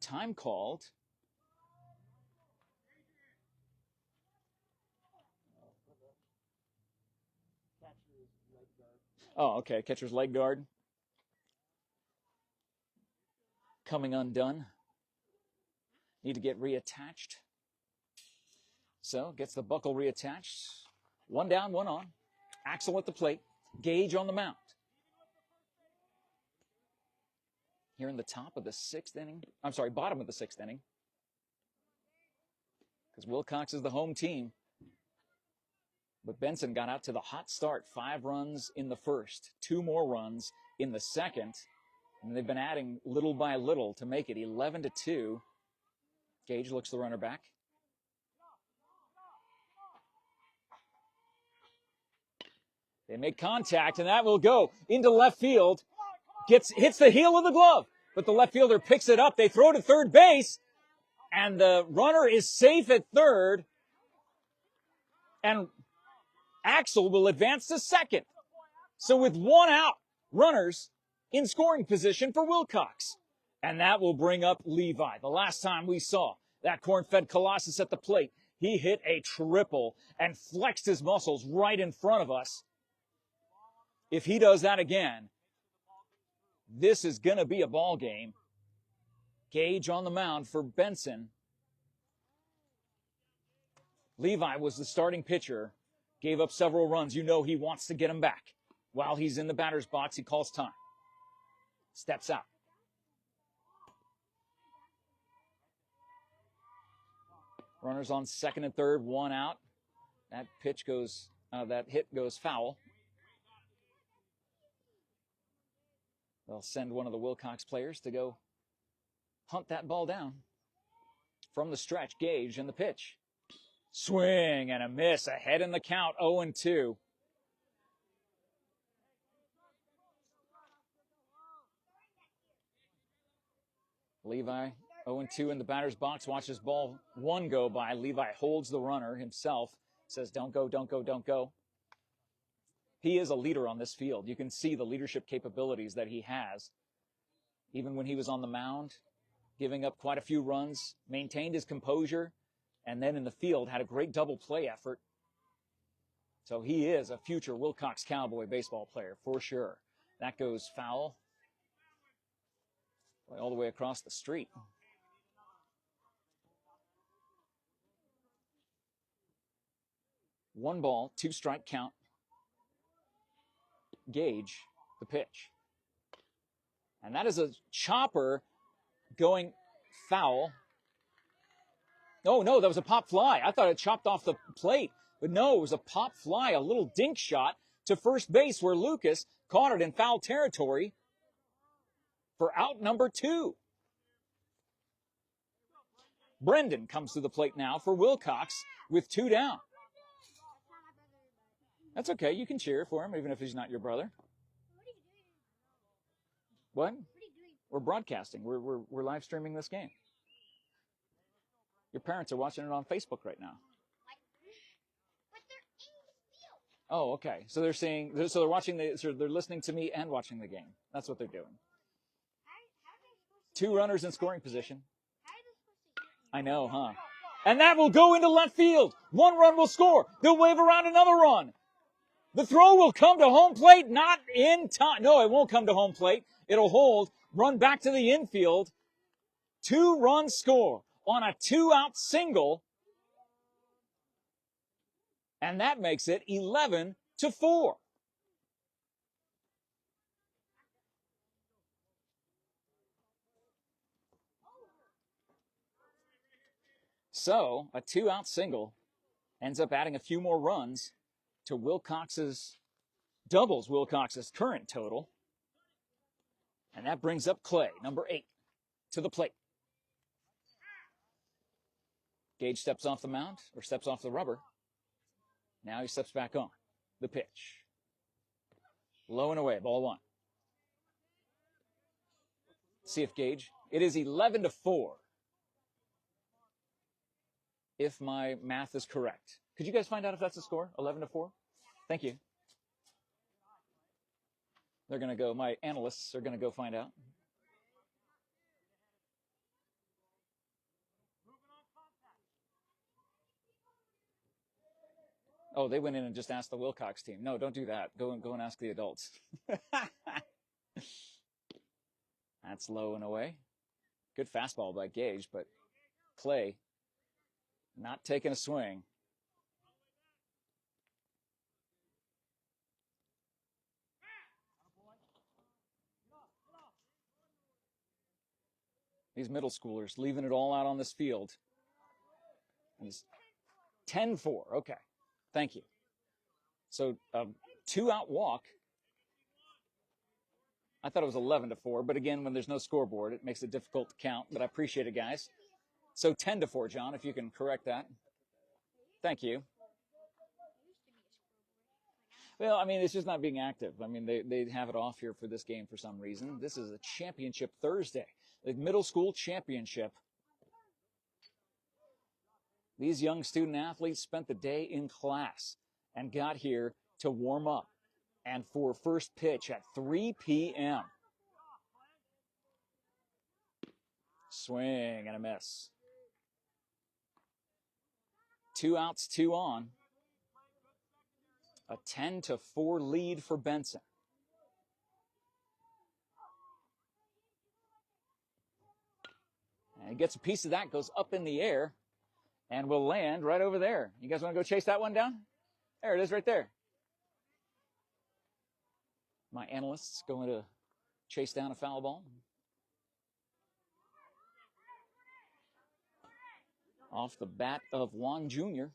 Time called. Oh, okay. Catcher's leg guard. Coming undone. Need to get reattached. So, gets the buckle reattached. 1 down, 1 on. Axel at the plate. Gage on the mound. Here in the top of the 6th inning. I'm sorry, bottom of the 6th inning. Because Wilcox is the home team. But Benson got out to the hot start. 5 runs in the first. 2 more runs in the second. And they've been adding little by little to make it 11-2. Gage looks the runner back. They make contact, and that will go into left field. Hits the heel of the glove, but the left fielder picks it up. They throw to third base, and the runner is safe at third. And Axel will advance to second. So with 1 out, runners in scoring position for Wilcox. And that will bring up Levi. The last time we saw that corn-fed Colossus at the plate, he hit a triple and flexed his muscles right in front of us. If he does that again, this is going to be a ball game. Gage on the mound for Benson. Levi was the starting pitcher, gave up several runs. You know he wants to get him back. While he's in the batter's box, he calls time. Steps out. Runners on second and third, 1 out. That hit goes foul. They'll send one of the Wilcox players to go hunt that ball down. From the stretch, Gage and the pitch. Swing and a miss. Ahead in the count, 0-2. Levi, 0-2 in the batter's box. Watches ball 1 go by. Levi holds the runner himself. Says, don't go, don't go, don't go. He is a leader on this field. You can see the leadership capabilities that he has. Even when he was on the mound, giving up quite a few runs, maintained his composure, and then in the field had a great double play effort. So he is a future Wilcox Cowboy baseball player for sure. That goes foul all the way across the street. One ball, 2 strike count. Gage, the pitch. And that is a chopper going foul. Oh, no, that was a pop fly. I thought it chopped off the plate. But no, it was a pop fly, a little dink shot to first base where Lucas caught it in foul territory for out number 2. Brendan comes to the plate now for Wilcox with 2 down. That's okay. You can cheer for him, even if he's not your brother. What? We're broadcasting. We're live streaming this game. Your parents are watching it on Facebook right now. Oh, okay. So they're watching they're listening to me and watching the game. That's what they're doing. 2 runners in scoring position. I know, huh? And that will go into left field. 1 run will score. They'll wave around another run. The throw will come to home plate, not in time. No, it won't come to home plate. It'll hold, run back to the infield. 2-run score on a 2-out single. And that makes it 11-4. So a 2-out single ends up adding a few more runs to doubles WILLCOX's current total. And that brings up Clay, number 8, to the plate. Gage steps off the mound, or steps off the rubber. Now he steps back on. The pitch. Low and away, ball 1. See if Gage. It is 11-4. If my math is correct. Could you guys find out if that's the score? 11-4? Thank you. They're going to go, my analysts are going to go find out. Oh, they went in and just asked the WILLCOX team. No, don't do that. Go and ask the adults. That's low and away. Good fastball by Gage, but Clay not taking a swing. These middle schoolers leaving it all out on this field. It's 10-4. Okay. Thank you. So a 2-out walk. I thought it was 11-4, but again, when there's no scoreboard, it makes it difficult to count, but I appreciate it, guys. So 10-4, John, if you can correct that. Thank you. Well, I mean, it's just not being active. I mean, they have it off here for this game for some reason. This is a championship Thursday, the middle school championship. These young student athletes spent the day in class and got here to warm up and for first pitch at 3 p.m. Swing and a miss. 2 outs, 2 on. A 10-4 lead for Benson. And he gets a piece of that, goes up in the air, and will land right over there. You guys want to go chase that one down? There it is right there. My analyst's going to chase down a foul ball. Off the bat of Juan Jr.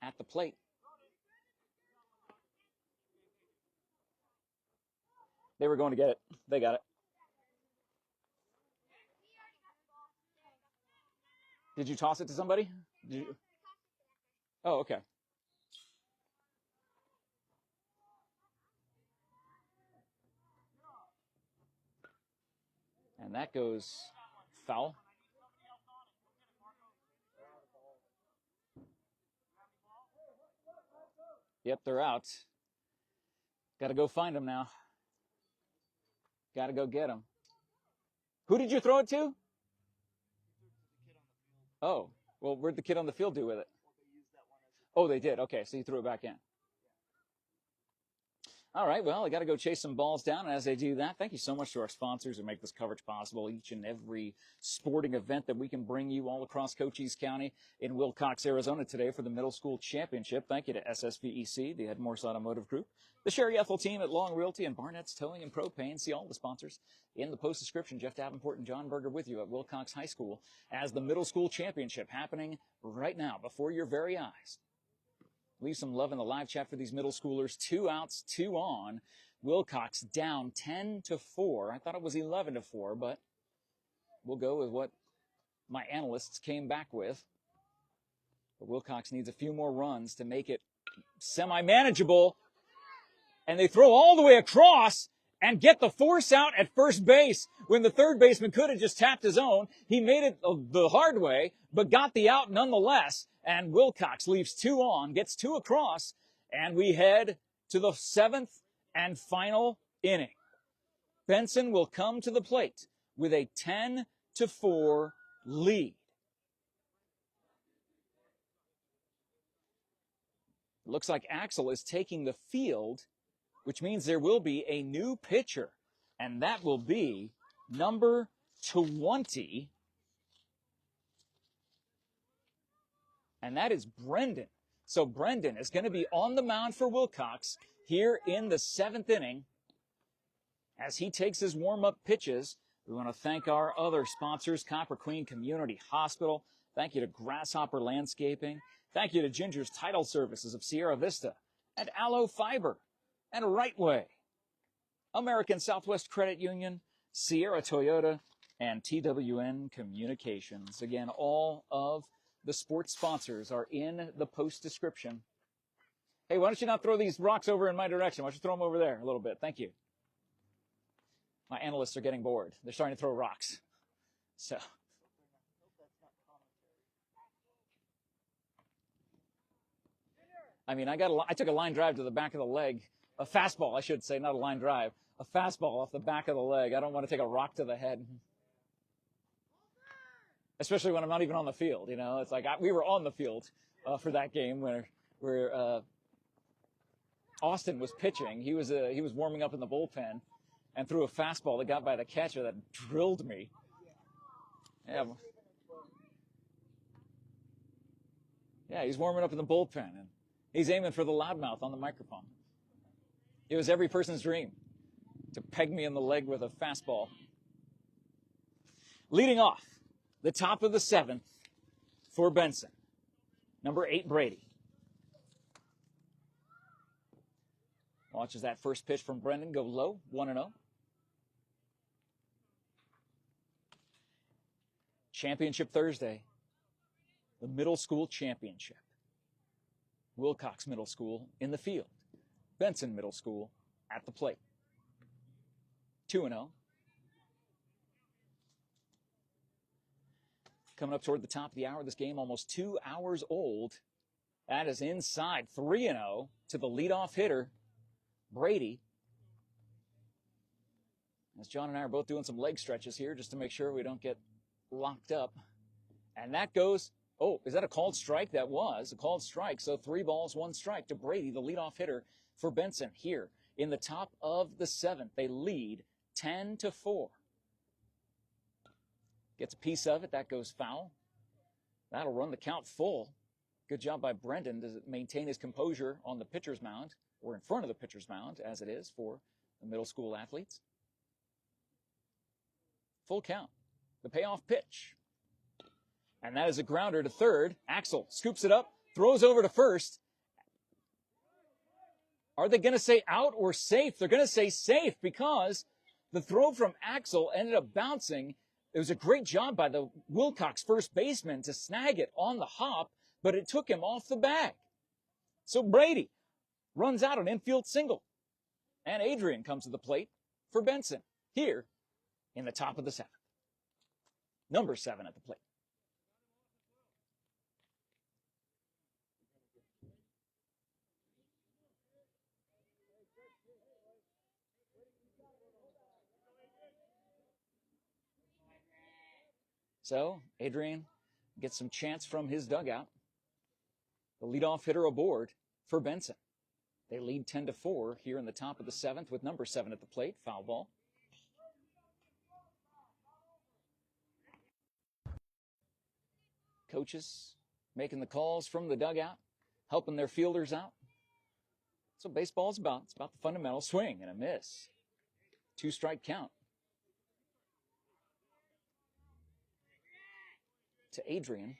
at the plate. They were going to get it. They got it. Did you toss it to somebody? Oh, okay. And that goes foul. Yep, they're out. Got to go find them now. Got to go get them. Who did you throw it to? Oh, well, where'd the kid on the field do with it? Oh, they did. Okay, so you threw it back in. All right, well, I got to go chase some balls down. And as they do that, thank you so much to our sponsors who make this coverage possible. Each and every sporting event that we can bring you all across Cochise County in WILLCOX, Arizona today for the middle school championship. Thank you to SSVEC, the MORSE Automotive Group, the Sherry Ethel team at Long Realty, and BARNETT'S Towing and Propane. See all the sponsors in the post description. Jeff Davenport and John Berger with you at WILLCOX High School as the middle school championship happening right now before your very eyes. Leave some love in the live chat for these middle schoolers. 2 outs, 2 on. WILLCOX down 10-4. I thought it was 11-4, but we'll go with what my analysts came back with. But WILLCOX needs a few more runs to make it semi-manageable. And they throw all the way across, and get the force out at first base when the third baseman could have just tapped his own. He made it the hard way, but got the out nonetheless. And WILLCOX leaves 2 on, gets 2 across, and we head to the 7th and final inning. Benson will come to the plate with a 10-4 lead. Looks like Axel is taking the field, which means there will be a new pitcher, and that will be number 20, and that is Brendan. So Brendan is going to be on the mound for WILLCOX here in the 7th inning as he takes his warm-up pitches. We want to thank our other sponsors, Copper Queen Community Hospital. Thank you to Grasshopper Landscaping. Thank you to Ginger's Title Services of Sierra Vista and Aloe Fiber and Right Way, American Southwest Credit Union, Sierra Toyota, and TWN Communications. Again, all of the sports sponsors are in the post description. Hey, why don't you not throw these rocks over in my direction? Why don't you throw them over there a little bit? Thank you. My analysts are getting bored. They're starting to throw rocks. So. I mean, I took a line drive to the back of the leg. A fastball, I should say, not a line drive. A fastball off the back of the leg. I don't want to take a rock to the head. Especially when I'm not even on the field, you know. It's like we were on the field for that game where Austin was pitching. He was warming up in the bullpen and threw a fastball that got by the catcher that drilled me. Yeah, he's warming up in the bullpen, and he's aiming for the loudmouth on the microphone. It was every person's dream to peg me in the leg with a fastball. Leading off, the top of the 7th for Benson, number 8, Brady. Watches that first pitch from Brendan go low, 1-0. Championship Thursday, the middle school championship. WILLCOX Middle School in the field. Benson Middle School at the plate. 2-0. Coming up toward the top of the hour, this game almost 2 hours old. That is inside, 3-0 to the leadoff hitter, Brady. As John and I are both doing some leg stretches here just to make sure we don't get locked up. And that goes, oh, is that a called strike? That was a called strike. So 3 balls, 1 strike to Brady, the leadoff hitter for Benson here in the top of the 7th. They lead 10-4. Gets a piece of it. That goes foul. That'll run the count full. Good job by Brendan to maintain his composure on the pitcher's mound, or in front of the pitcher's mound, as it is for the middle school athletes. Full count. The payoff pitch. And that is a grounder to third. Axel scoops it up, throws over to first. Are they going to say out or safe? They're going to say safe because the throw from Axel ended up bouncing. It was a great job by the WILLCOX first baseman to snag it on the hop, but it took him off the bag. So Brady runs out an infield single. And Adrian comes to the plate for Benson here in the top of the 7th. Number 7 at the plate. So Adrian gets some chance from his dugout. The leadoff hitter aboard for Benson. They lead 10-4 here in the top of the 7th with number 7 at the plate. Foul ball. Coaches making the calls from the dugout, helping their fielders out. That's what baseball's about. It's about the fundamental swing and a miss. 2-strike count. To Adrian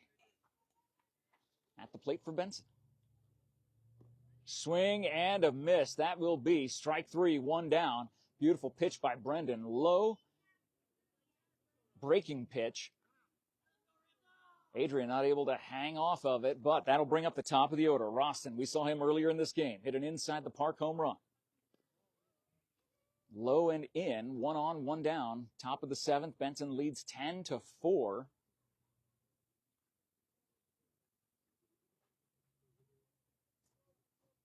at the plate for Benson. Swing and a miss. That will be strike 3, 1 down. Beautiful pitch by Brendan. Low breaking pitch. Adrian not able to hang off of it, but that'll bring up the top of the order. Roston, we saw him earlier in this game, hit an inside the park home run. Low and in, 1 on, 1 down. Top of the 7th, Benson leads 10-4.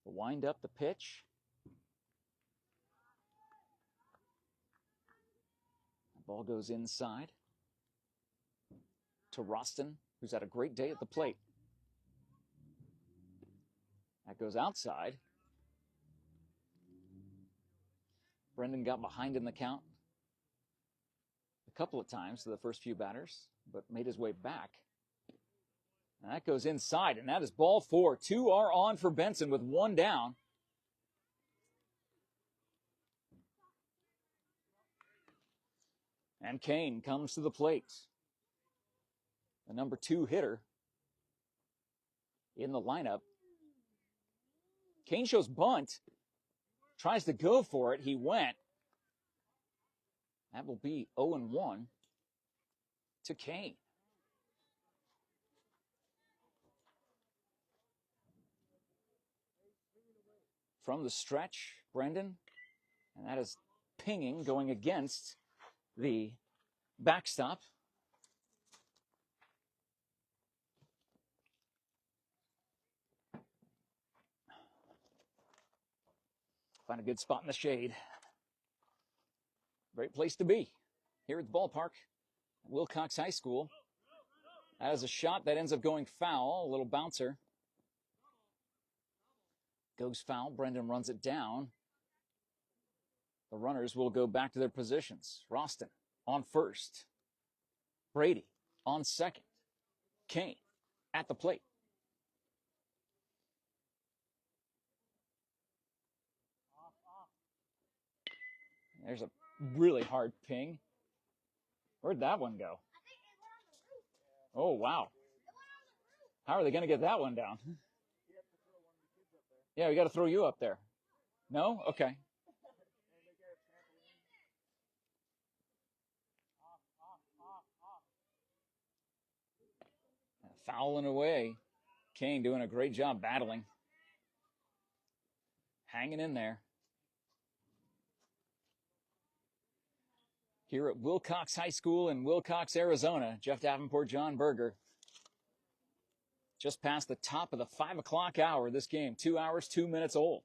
Wind up the pitch. The ball goes inside to Roston, who's had a great day at the plate. That goes outside. Brendan got behind in the count a couple of times to the first few batters, but made his way back. And that goes inside, and that is ball 4. 2 are on for Benson with 1 down. And Kane comes to the plate. The number 2 hitter in the lineup. Kane shows bunt. Tries to go for it. He went. That will be 0-1 to Kane. From the stretch, Brendan. And that is pinging going against the backstop. Find a good spot in the shade. Great place to be here at the ballpark at WILLCOX High School. That is a shot that ends up going foul, a little bouncer. Goes foul, Brendan runs it down. The runners will go back to their positions. Roston on first. Brady on second. Kane at the plate. There's a really hard ping. Where'd that one go? Oh, wow. How are they going to get that one down? Yeah, we got to throw you up there. No? Okay. Fouling away. Kane doing a great job battling. Hanging in there. Here at WILLCOX High School in WILLCOX, Arizona. Jeff Davenport, John Berger. Just past the top of the 5 o'clock hour, this game. 2 hours, 2 minutes old.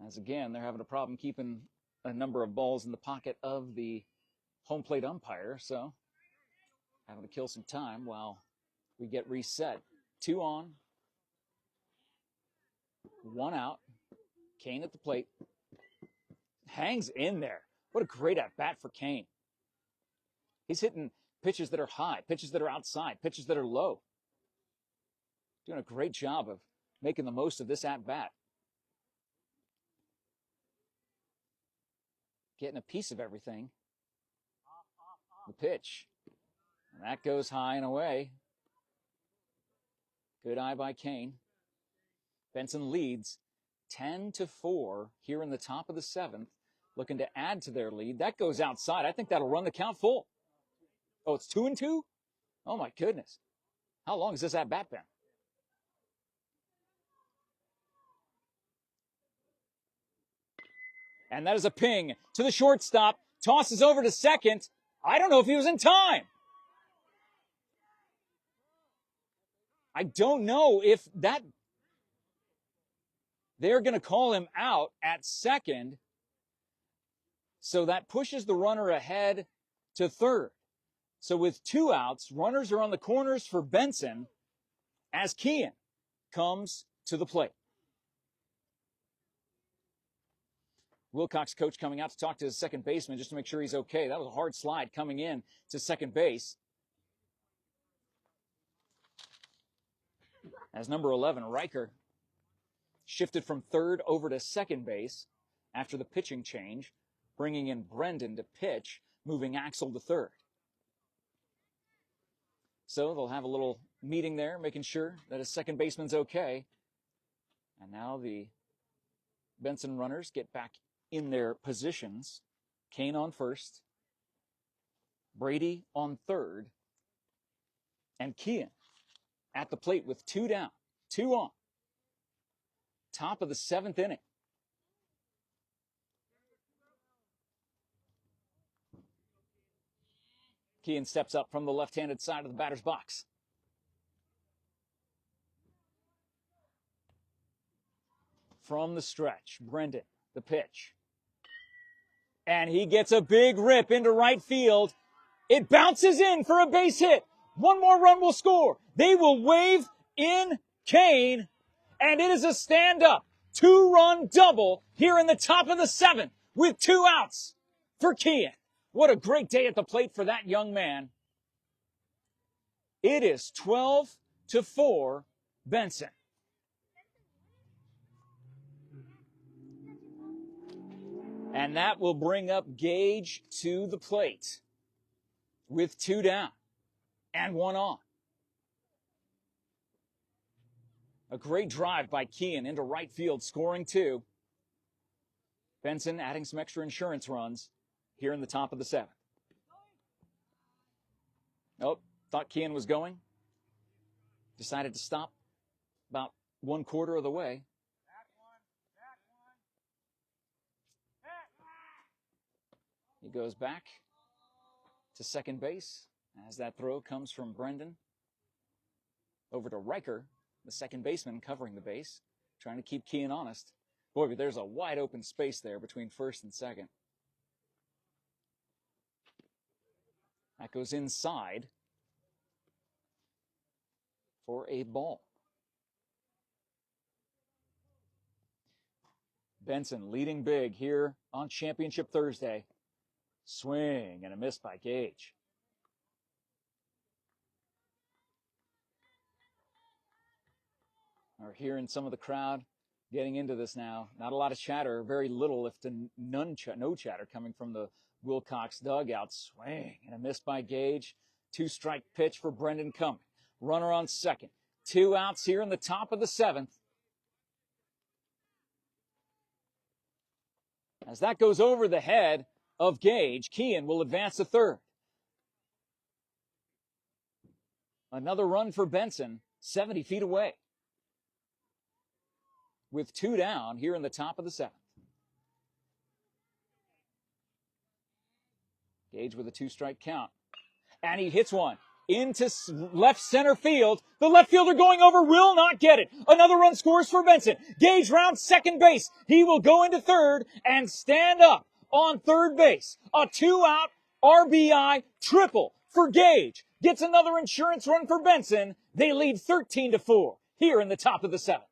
As again, they're having a problem keeping a number of balls in the pocket of the home plate umpire, so having to kill some time while we get reset. 2 on, 1 out. Kane at the plate. Hangs in there. What a great at-bat for Kane. He's hitting pitches that are high, pitches that are outside, pitches that are low. Doing a great job of making the most of this at-bat. Getting a piece of everything. The pitch. And that goes high and away. Good eye by Kane. Benson leads 10-4 here in the top of the 7th. Looking to add to their lead. That goes outside. I think that'll run the count full. Oh, it's 2-2? Oh, my goodness. How long has this at-bat been? And that is a ping to the shortstop. Tosses over to second. I don't know if he was in time. I don't know if that... They're going to call him out at second. So that pushes the runner ahead to third. So with 2 outs, runners are on the corners for Benson as Kean comes to the plate. WILLCOX coach coming out to talk to his second baseman just to make sure he's okay. That was a hard slide coming in to second base. As number 11, Riker, shifted from third over to second base after the pitching change, bringing in Brendan to pitch, moving Axel to third. So they'll have a little meeting there, making sure that his second baseman's okay. And now the Benson runners get back in their positions. Kane on first, Brady on third, and Kean at the plate with 2 down, 2 on. Top of the 7th inning. Kean steps up from the left-handed side of the batter's box. From the stretch, Brendan, the pitch. And he gets a big rip into right field. It bounces in for a base hit. 1 more run will score. They will wave in Kane, and it is a stand-up 2-run double here in the top of the 7th with 2 outs for Kean. What a great day at the plate for that young man. It is 12-4 Benson. And that will bring up Gage to the plate with 2 down and 1 on. A great drive by Kean into right field, scoring 2. Benson adding some extra insurance runs here in the top of the 7th. Oh, thought Kean was going. Decided to stop about 1/4 of the way. He goes back to second base as that throw comes from Brendan over to Riker, the second baseman covering the base, trying to keep Kean honest. Boy, but there's a wide open space there between first and second. That goes inside for a ball. Benson leading big here on Championship Thursday. Swing and a miss by Gage. We're hearing some of the crowd getting into this now. Not a lot of chatter, very little, if to no chatter coming from the WILLCOX dugout. Swing and a miss by Gage. 2-strike pitch for Brendan coming. Runner on second. 2 outs here in the top of the 7th. As that goes over the head of Gage, Kean will advance to third. Another run for Benson, 70 feet away. With 2 down here in the top of the 7th. Gage with a 2-strike count. And he hits one into left center field. The left fielder going over will not get it. Another run scores for Benson. Gage rounds second base. He will go into third and stand up on third base. A 2-out RBI triple for Gage. Gets another insurance run for Benson. They lead 13-4 here in the top of the 7th.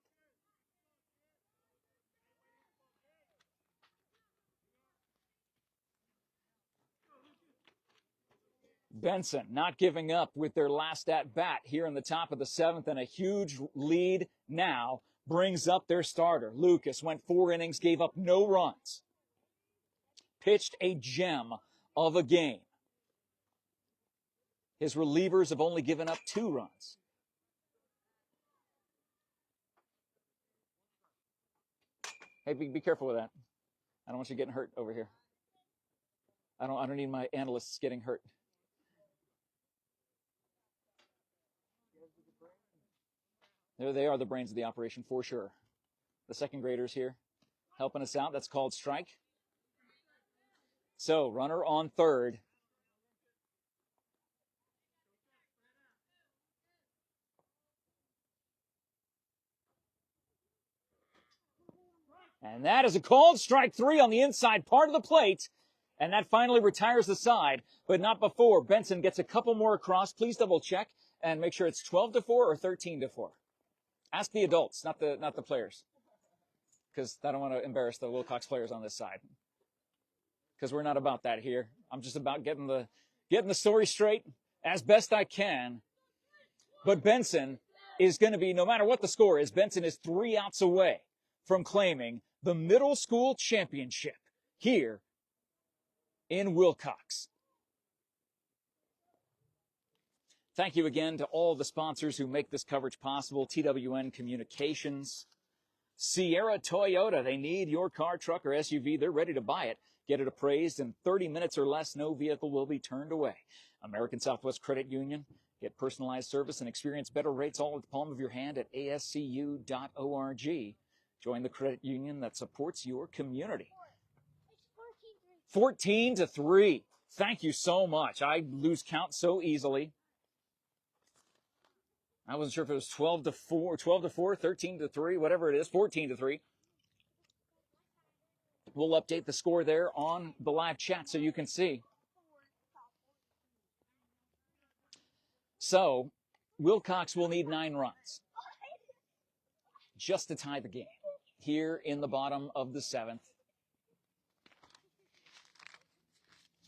Benson not giving up with their last at-bat here in the top of the 7th, and a huge lead now brings up their starter. Lucas went 4 innings, gave up no runs. Pitched a gem of a game. His relievers have only given up 2 runs. Hey, be careful with that. I don't want you getting hurt over here. I don't need my analysts getting hurt. There they are, the brains of the operation for sure. The second graders here helping us out. That's called strike. So, runner on third. And that is a called strike 3 on the inside part of the plate. And that finally retires the side, but not before Benson gets a couple more across. Please double check and make sure it's 12-4 or 13-4. Ask the adults, not the players, because I don't want to embarrass the WILLCOX players on this side, because we're not about that here. I'm just about getting the story straight as best I can. But Benson is going to be, no matter what the score is, Benson is 3 outs away from claiming the middle school championship here in WILLCOX. Thank you again to all the sponsors who make this coverage possible. TWN Communications, Sierra Toyota. They need your car, truck, or SUV. They're ready to buy it. Get it appraised in 30 minutes or less. No vehicle will be turned away. American Southwest Credit Union. Get personalized service and experience better rates all at the palm of your hand at ascu.org. Join the credit union that supports your community. 14-3. Thank you so much. I lose count so easily. I wasn't sure if it was 12-4, 12-4, 13-3, whatever it is, 14-3. We'll update the score there on the live chat so you can see. So, WILLCOX will need 9 runs just to tie the game here in the bottom of the 7th.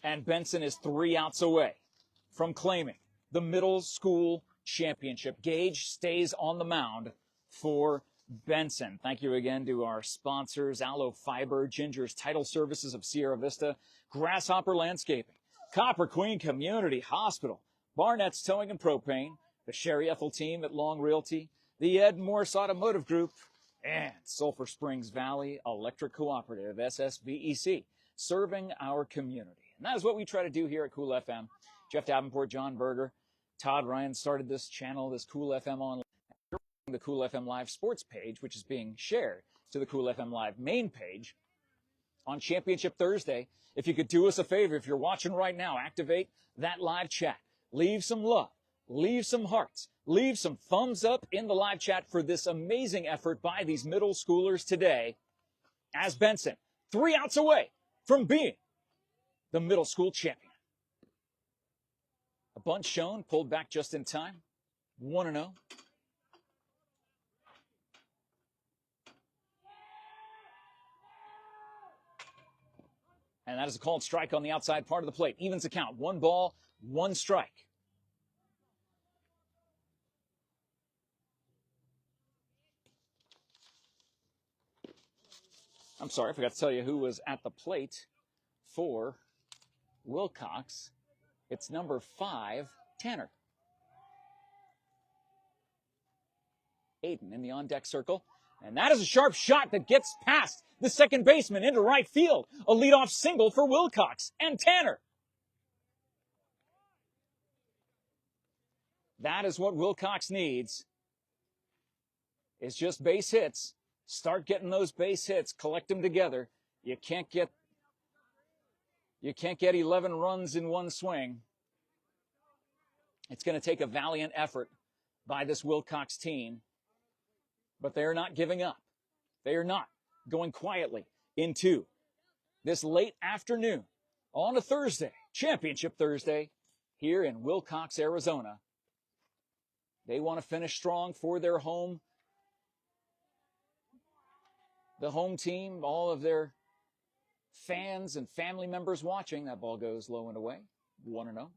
And Benson is 3 outs away from claiming the middle school championship. Gage stays on the mound for Benson. Thank you again to our sponsors, Aloe Fiber, Ginger's Title Services of Sierra Vista, Grasshopper Landscaping, Copper Queen Community Hospital, Barnett's Towing and Propane, the Sherry Ethel team at Long Realty, the MORSE Automotive Group, and Sulphur Springs Valley Electric Cooperative, SSVEC, serving our community. And that is what we try to do here at Cool FM. Jeff Davenport, John Berger, Todd Ryan started this channel, this Cool FM Online, the Cool FM Live sports page, which is being shared to the Cool FM Live main page on Championship Thursday. If you could do us a favor, if you're watching right now, activate that live chat. Leave some love, leave some hearts, leave some thumbs up in the live chat for this amazing effort by these middle schoolers today, as Benson, 3 outs away from being the middle school champion. A bunt shown, pulled back just in time, 1-0. And that is a called strike on the outside part of the plate. Evens the count. 1 ball, 1 strike. I'm sorry, I forgot to tell you who was at the plate for WILLCOX. It's number 5, Tanner. Aiden in the on-deck circle. And that is a sharp shot that gets past the second baseman into right field. A leadoff single for WILLCOX and Tanner. That is what WILLCOX needs. It's just base hits. Start getting those base hits. Collect them together. You can't get 11 runs in one swing. It's going to take a valiant effort by this WILLCOX team. But they are not giving up. They are not going quietly into this late afternoon on a Thursday, Championship Thursday, here in WILLCOX, Arizona. They want to finish strong for their home, the home team, all of their fans and family members watching. That ball goes low and away, 1-0.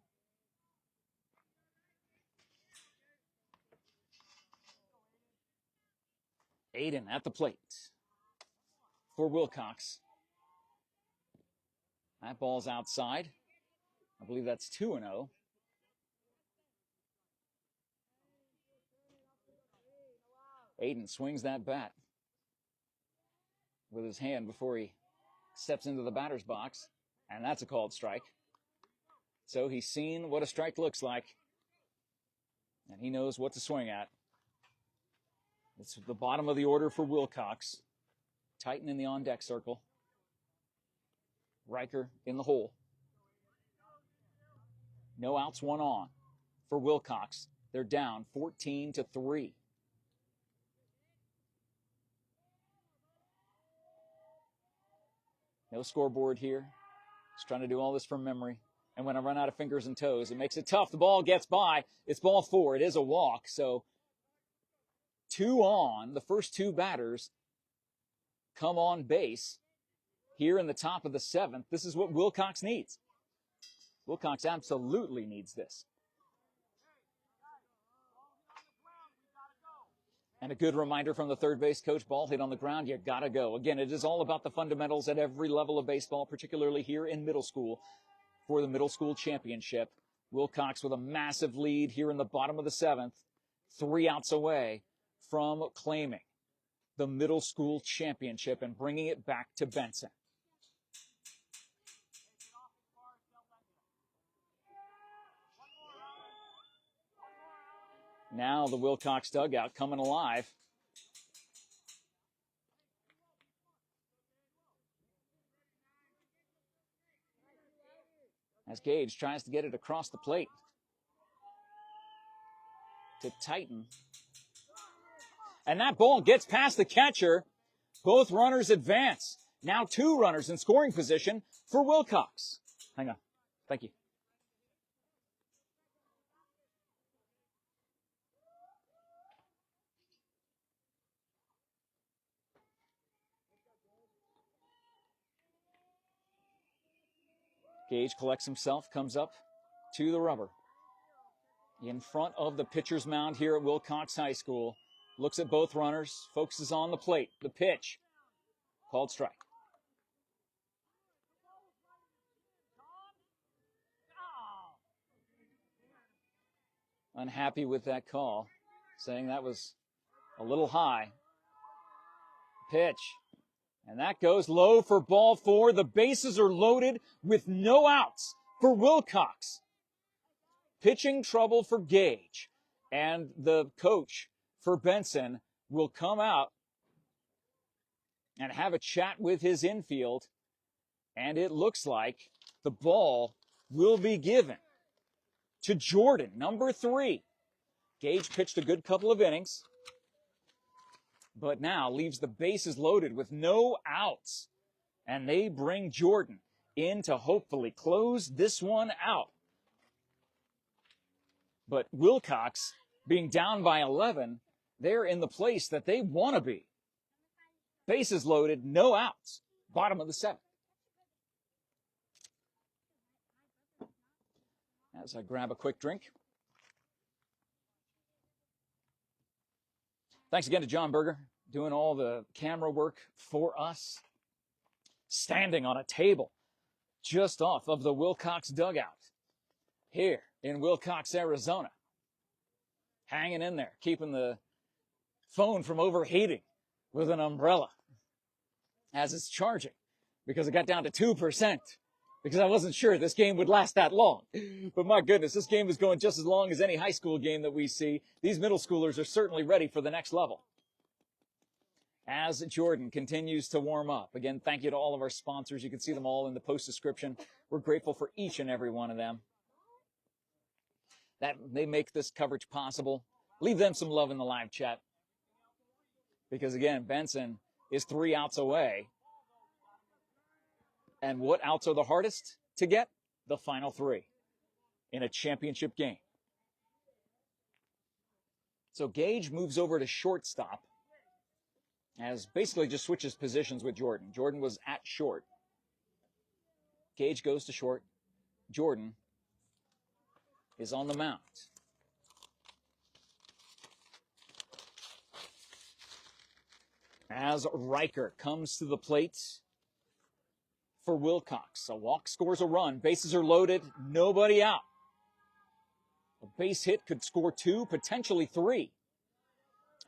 Aiden at the plate for WILLCOX. That ball's outside. I believe that's 2-0. Aiden swings that bat with his hand before he steps into the batter's box, and that's a called strike. So he's seen what a strike looks like, and he knows what to swing at. It's the bottom of the order for WILLCOX. Titan in the on-deck circle. Riker in the hole. No outs, 1 on for WILLCOX. They're down 14-3. No scoreboard here. Just trying to do all this from memory. And when I run out of fingers and toes, it makes it tough. The ball gets by. It's ball 4. It is a walk, so 2 on. The first 2 batters come on base here in the top of the 7th. This is what WILLCOX needs. WILLCOX absolutely needs this. And a good reminder from the third base coach, ball hit on the ground, you gotta go. Again, it is all about the fundamentals at every level of baseball, particularly here in middle school for the middle school championship. WILLCOX with a massive lead here in the bottom of the 7th, 3 outs away from claiming the middle school championship and bringing it back to Benson. Now the WILLCOX dugout coming alive. As Gage tries to get it across the plate to Titan. And that ball gets past the catcher. Both runners advance. Now 2 runners in scoring position for WILLCOX. Hang on. Thank you. Gage collects himself, comes up to the rubber. In front of the pitcher's mound here at WILLCOX High School. Looks at both runners, focuses on the plate. The pitch. Called strike. Unhappy with that call, saying that was a little high. Pitch. And that goes low for ball 4. The bases are loaded with no outs for WILLCOX. Pitching trouble for Gage. And the coach for Benson will come out and have a chat with his infield. And it looks like the ball will be given to Jordan, number 3. Gage pitched a good couple of innings, but now leaves the bases loaded with no outs. And they bring Jordan in to hopefully close this one out. But WILLCOX, being down by 11, they're in the place that they want to be. Bases loaded, no outs. Bottom of the 7th. As I grab a quick drink. Thanks again to John Berger, doing all the camera work for us. Standing on a table just off of the WILLCOX dugout here in WILLCOX, Arizona. Hanging in there, keeping the phone from overheating with an umbrella as it's charging, because it got down to 2%, because I wasn't sure this game would last that long. But my goodness, this game is going just as long as any high school game that we see. These middle schoolers are certainly ready for the next level. As Jordan continues to warm up. Again, thank you to all of our sponsors. You can see them all in the post description. We're grateful for each and every one of them. That they make this coverage possible. Leave them some love in the live chat. Because again, Benson is 3 outs away. And what outs are the hardest to get? The final 3 in a championship game. So Gage moves over to shortstop, as basically just switches positions with Jordan. Jordan was at short. Gage goes to short. Jordan is on the mound. As Riker comes to the plate for WILLCOX. A walk scores a run. Bases are loaded. Nobody out. A base hit could score 2, potentially 3.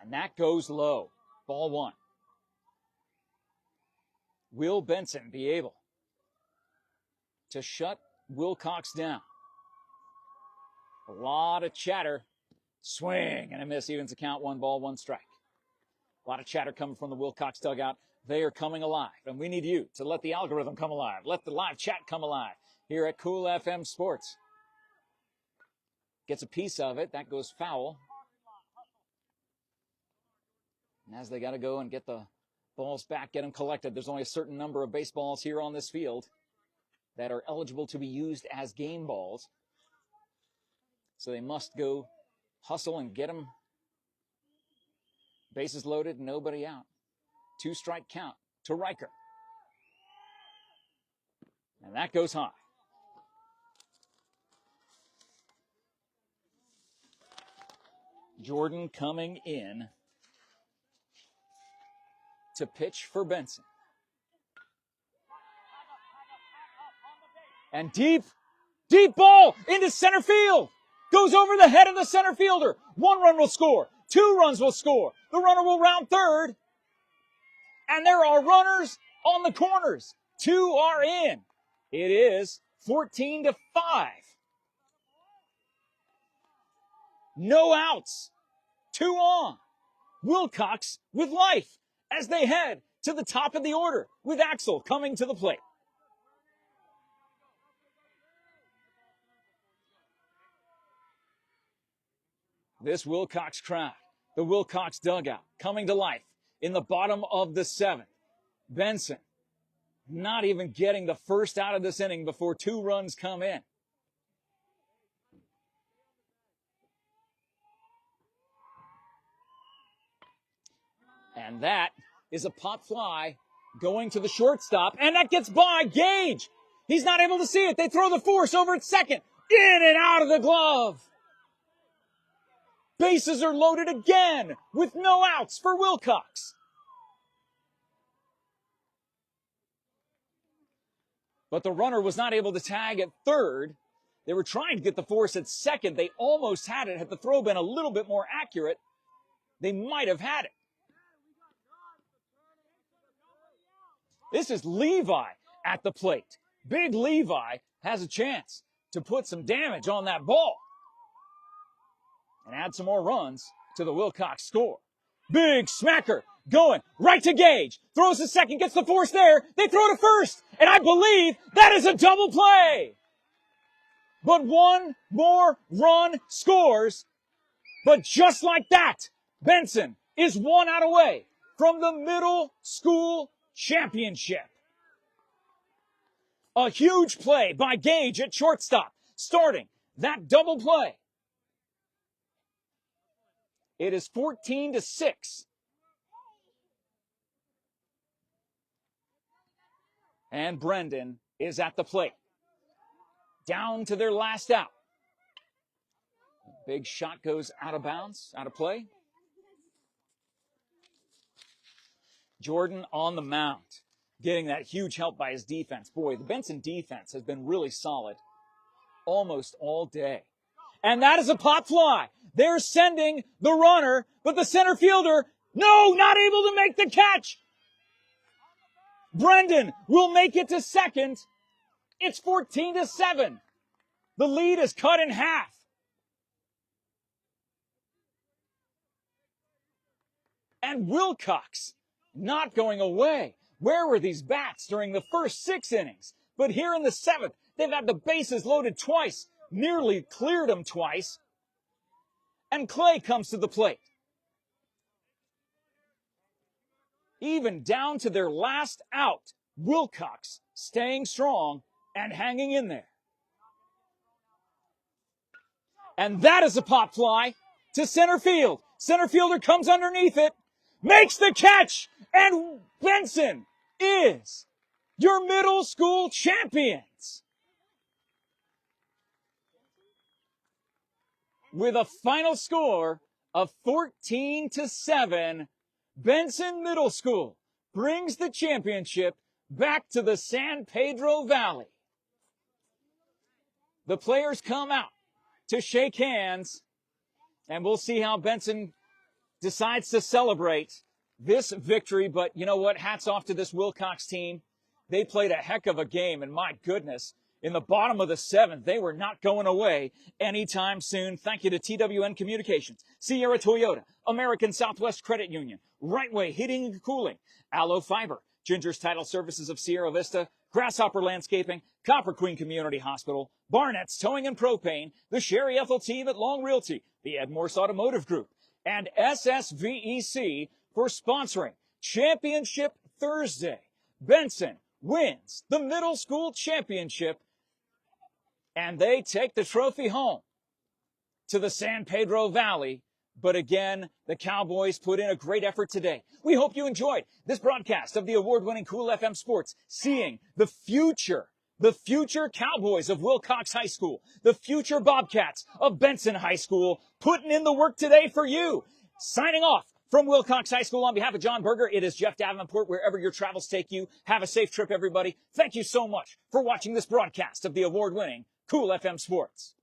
And that goes low. Ball 1. Will Benson be able to shut WILLCOX down? A lot of chatter. Swing and a miss. Evens the count. 1 ball, 1 strike. A lot of chatter coming from the WILLCOX dugout. They are coming alive. And we need you to let the algorithm come alive. Let the live chat come alive here at Cool FM Sports. Gets a piece of it. That goes foul. And as they got to go and get the balls back, get them collected. There's only a certain number of baseballs here on this field that are eligible to be used as game balls. So they must go hustle and get them. Bases loaded, nobody out. 2-strike count to Riker. And that goes high. Jordan coming in to pitch for Benson. And deep ball into center field. Goes over the head of the center fielder. 1 run will score. 2 runs will score. The runner will round third. And there are runners on the corners. 2 are in. It is 14-5. No outs. 2 on. WILLCOX with life as they head to the top of the order with Axel coming to the plate. This WILLCOX crowd, the WILLCOX dugout, coming to life in the bottom of the 7th. Benson not even getting the first out of this inning before 2 runs come in. And that is a pop fly going to the shortstop, and that gets by Gage. He's not able to see it. They throw the force over at second. In and out of the glove. Bases are loaded again with no outs for WILLCOX. But the runner was not able to tag at third. They were trying to get the force at second. They almost had it. Had the throw been a little bit more accurate, they might have had it. This is Levi at the plate. Big Levi has a chance to put some damage on that ball and add some more runs to the WILLCOX score. Big smacker going right to Gage. Throws to second, gets the force there. They throw to first, and I believe that is a double play. But 1 more run scores. But just like that, Benson is 1 out away from the middle school championship. A huge play by Gage at shortstop, starting that double play. It is 14-6. And Brendan is at the plate. Down to their last out. Big shot goes out of bounds, out of play. Jordan on the mound, getting that huge help by his defense. Boy, the Benson defense has been really solid almost all day. And that is a pop fly. They're sending the runner, but the center fielder, no, not able to make the catch. Brendan will make it to second. It's 14-7. The lead is cut in half. And WILLCOX not going away. Where were these bats during the first 6 innings? But here in the 7th, they've had the bases loaded twice, nearly cleared them twice. And Clay comes to the plate. Even down to their last out, WILLCOX staying strong and hanging in there. And that is a pop fly to center field. Center fielder comes underneath it, makes the catch, and Benson is your middle school champions. With a final score of 14-7, Benson Middle School brings the championship back to the San Pedro Valley. The players come out to shake hands, and we'll see how Benson decides to celebrate this victory. But you know what? Hats off to this WILLCOX team. They played a heck of a game, and my goodness, in the bottom of the 7th, they were not going away anytime soon. Thank you to TWN Communications, Sierra Toyota, American Southwest Credit Union, Right Way Heating and Cooling, Aloe Fiber, Ginger's Title Services of Sierra Vista, Grasshopper Landscaping, Copper Queen Community Hospital, BARNETT'S Towing and Propane, the Sherry Ethel team at Long Realty, the MORSE Automotive Group, and SSVEC for sponsoring Championship Thursday. Benson wins the middle school championship, and they take the trophy home to the San Pedro Valley. But again, the Cowboys put in a great effort today. We hope you enjoyed this broadcast of the award-winning Cool FM Sports, seeing the future Cowboys of WILLCOX High School, the future Bobcats of Benson High School, putting in the work today for you. Signing off from WILLCOX High School on behalf of John Berger, it is Jeff Davenport, wherever your travels take you. Have a safe trip, everybody. Thank you so much for watching this broadcast of the award-winning Cool FM Sports.